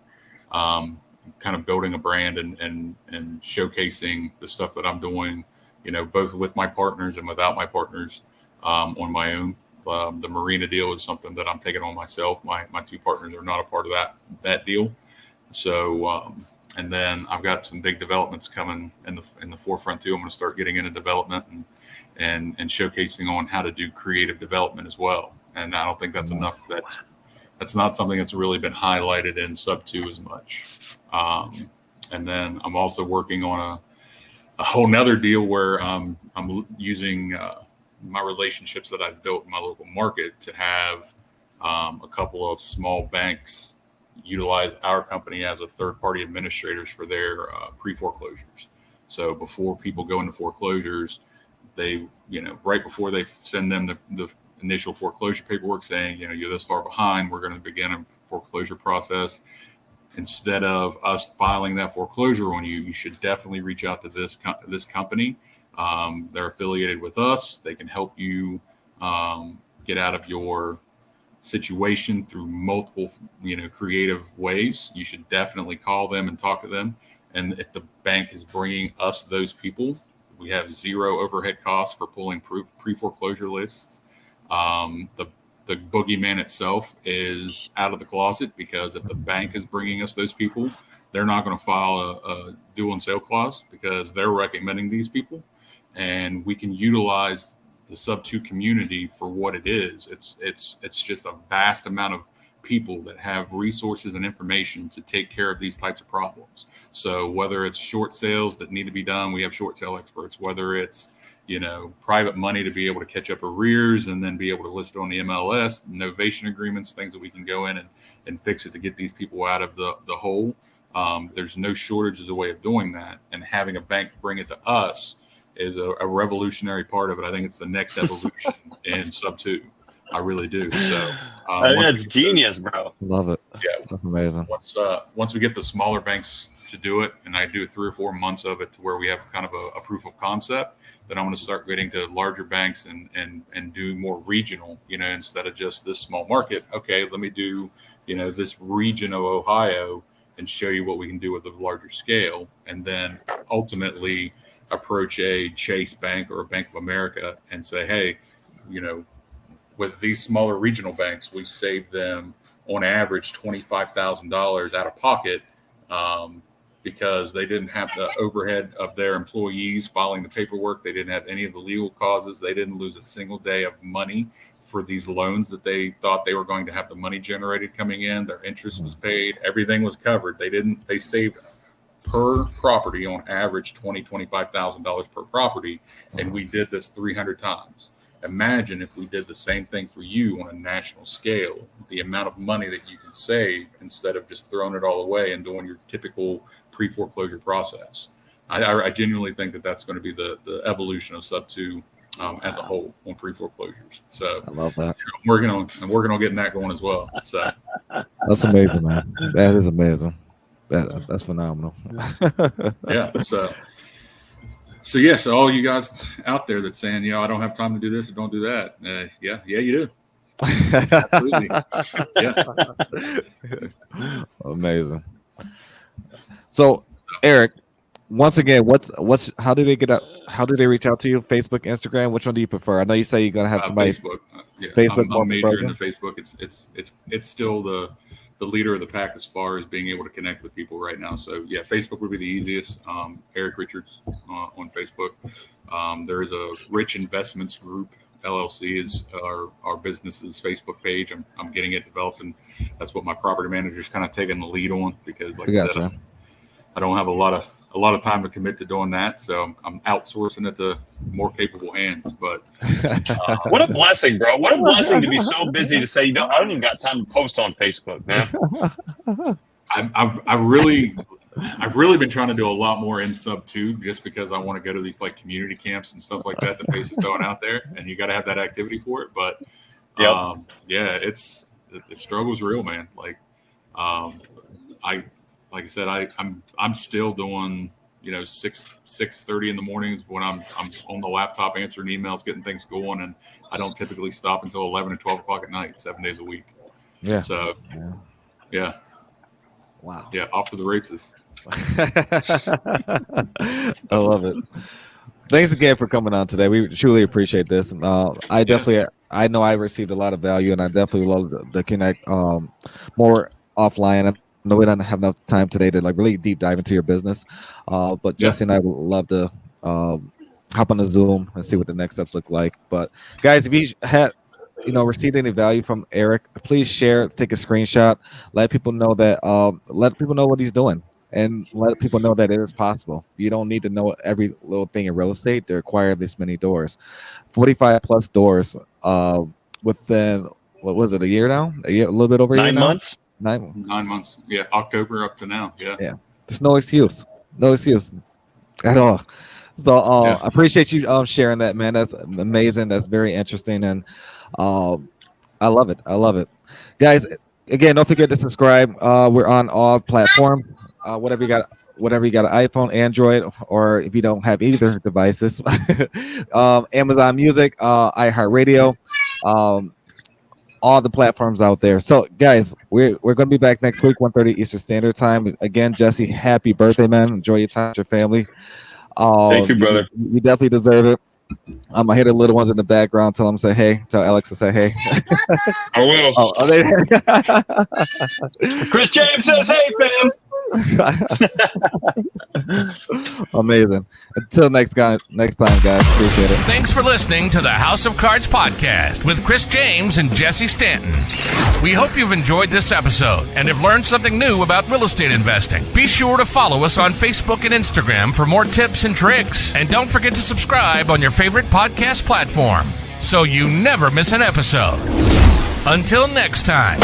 kind of building a brand and showcasing the stuff that I'm doing, you know, both with my partners and without my partners on my own. The marina deal is something that I'm taking on myself. My two partners are not a part of that deal. So, and then I've got some big developments coming in the forefront too. I'm going to start getting into development and showcasing on how to do creative development as well. And I don't think that's enough. That's not something that's really been highlighted in subto as much. And then I'm also working on a whole nother deal where I'm using my relationships that I've built in my local market to have a couple of small banks utilize our company as a third-party administrators for their pre-foreclosures. So before people go into foreclosures, they, you know, right before they send them the initial foreclosure paperwork saying, you know, you're this far behind, we're going to begin a foreclosure process. Instead of us filing that foreclosure on you, you should definitely reach out to this company. They're affiliated with us. They can help you get out of your situation through multiple, you know, creative ways. You should definitely call them and talk to them. And if the bank is bringing us those people, we have zero overhead costs for pulling pre-foreclosure lists. The boogeyman itself is out of the closet because if the bank is bringing us those people, they're not going to file a due on sale clause because they're recommending these people. And we can utilize the subto community for what it is. It's just a vast amount of people that have resources and information to take care of these types of problems. So whether it's short sales that need to be done, we have short sale experts. Whether it's, you know, private money to be able to catch up arrears and then be able to list it on the MLS, novation agreements, things that we can go in and fix it to get these people out of the hole. There's no shortage of a way of doing that. And having a bank bring it to us is a revolutionary part of it. I think it's the next evolution in subto. I really do. So that's genius, bro. Love it. Yeah, that's amazing. Once we get the smaller banks to do it, and I do 3 or 4 months of it to where we have kind of a proof of concept, then I'm going to start getting to larger banks and do more regional, you know, instead of just this small market. Okay, let me do, you know, this region of Ohio and show you what we can do with a larger scale. And then ultimately approach a Chase Bank or a Bank of America and say, hey, you know, with these smaller regional banks, we save them on average $25,000 out of pocket because they didn't have the overhead of their employees filing the paperwork. They didn't have any of the legal causes. They didn't lose a single day of money for these loans that they thought they were going to have the money generated coming in. Their interest was paid. Everything was covered. They saved per property on average $25,000 per property. And we did this 300 times. Imagine if we did the same thing for you on a national scale, the amount of money that you can save instead of just throwing it all away and doing your typical pre-foreclosure process. I genuinely think that that's going to be the evolution of subto as a whole on pre-foreclosures. So I love that. I'm working on getting that going as well. So that's amazing, man. That is amazing. That's phenomenal. Yeah. So yeah, so all you guys out there that's saying, I don't have time to do this or don't do that. Yeah, you do. Absolutely. Yeah. Amazing. So, Eric, once again, how do they get up? How do they reach out to you? Facebook, Instagram? Which one do you prefer? I know you say you're gonna have somebody. Facebook. Facebook. I'm major into Facebook. It's still the leader of the pack as far as being able to connect with people right now. So yeah, Facebook would be the easiest. Eric Richards on Facebook. There is a Rich Investments Group LLC is our business's Facebook page. I'm getting it developed, and that's what my property manager's kind of taking the lead on because, like I said, I don't have a lot of time to commit to doing that, so I'm outsourcing it to more capable hands. But what a blessing, bro! What a blessing to be so busy to say I don't even got time to post on Facebook, man. I've really been trying to do a lot more in subto just because I want to go to these like community camps and stuff like that. The pace is throwing out there, and you got to have that activity for it. But the struggle's real, man. Like I said, I'm still doing 6:30 in the mornings when I'm on the laptop answering emails, getting things going, and I don't typically stop until 11 or 12 o'clock at night, 7 days a week. Yeah. So yeah. Wow. Yeah, off to the races. I love it. Thanks again for coming on today. We truly appreciate this. I know I received a lot of value, and I definitely love to connect more offline. I know we don't have enough time today to really deep dive into your business, but Jesse and I would love to hop on the Zoom and see what the next steps look like. But guys, if you had received any value from Eric, please share, take a screenshot, let people know what he's doing, and let people know that it is possible. You don't need to know every little thing in real estate to acquire this many doors. 45 plus doors within, what was it, a year now? A little bit over a year now? 9 months? 9 months. Yeah, October up to now. Yeah. There's no excuse at all. So I appreciate you sharing that, man. That's amazing. That's very interesting, and I love it, guys. Again, don't forget to subscribe. We're on all platforms. Whatever you got, an iPhone, Android, or if you don't have either devices, Amazon Music, iHeartRadio, all the platforms out there. So, guys, we're going to be back next week, 1:30 Eastern Standard Time. Again, Jesse, happy birthday, man. Enjoy your time with your family. Thank you, brother. You definitely deserve it. I hear the little ones in the background. Tell them to say hey. Tell Alex to say hey. I will. Chris James says hey, fam. Amazing. Until next time, guys. Appreciate it. Thanks for listening to the House of Cards podcast with Chris James and Jesse Stanton. We hope you've enjoyed this episode and have learned something new about real estate investing. Be sure to follow us on Facebook and Instagram for more tips and tricks. And don't forget to subscribe on your favorite podcast platform so you never miss an episode. Until next time.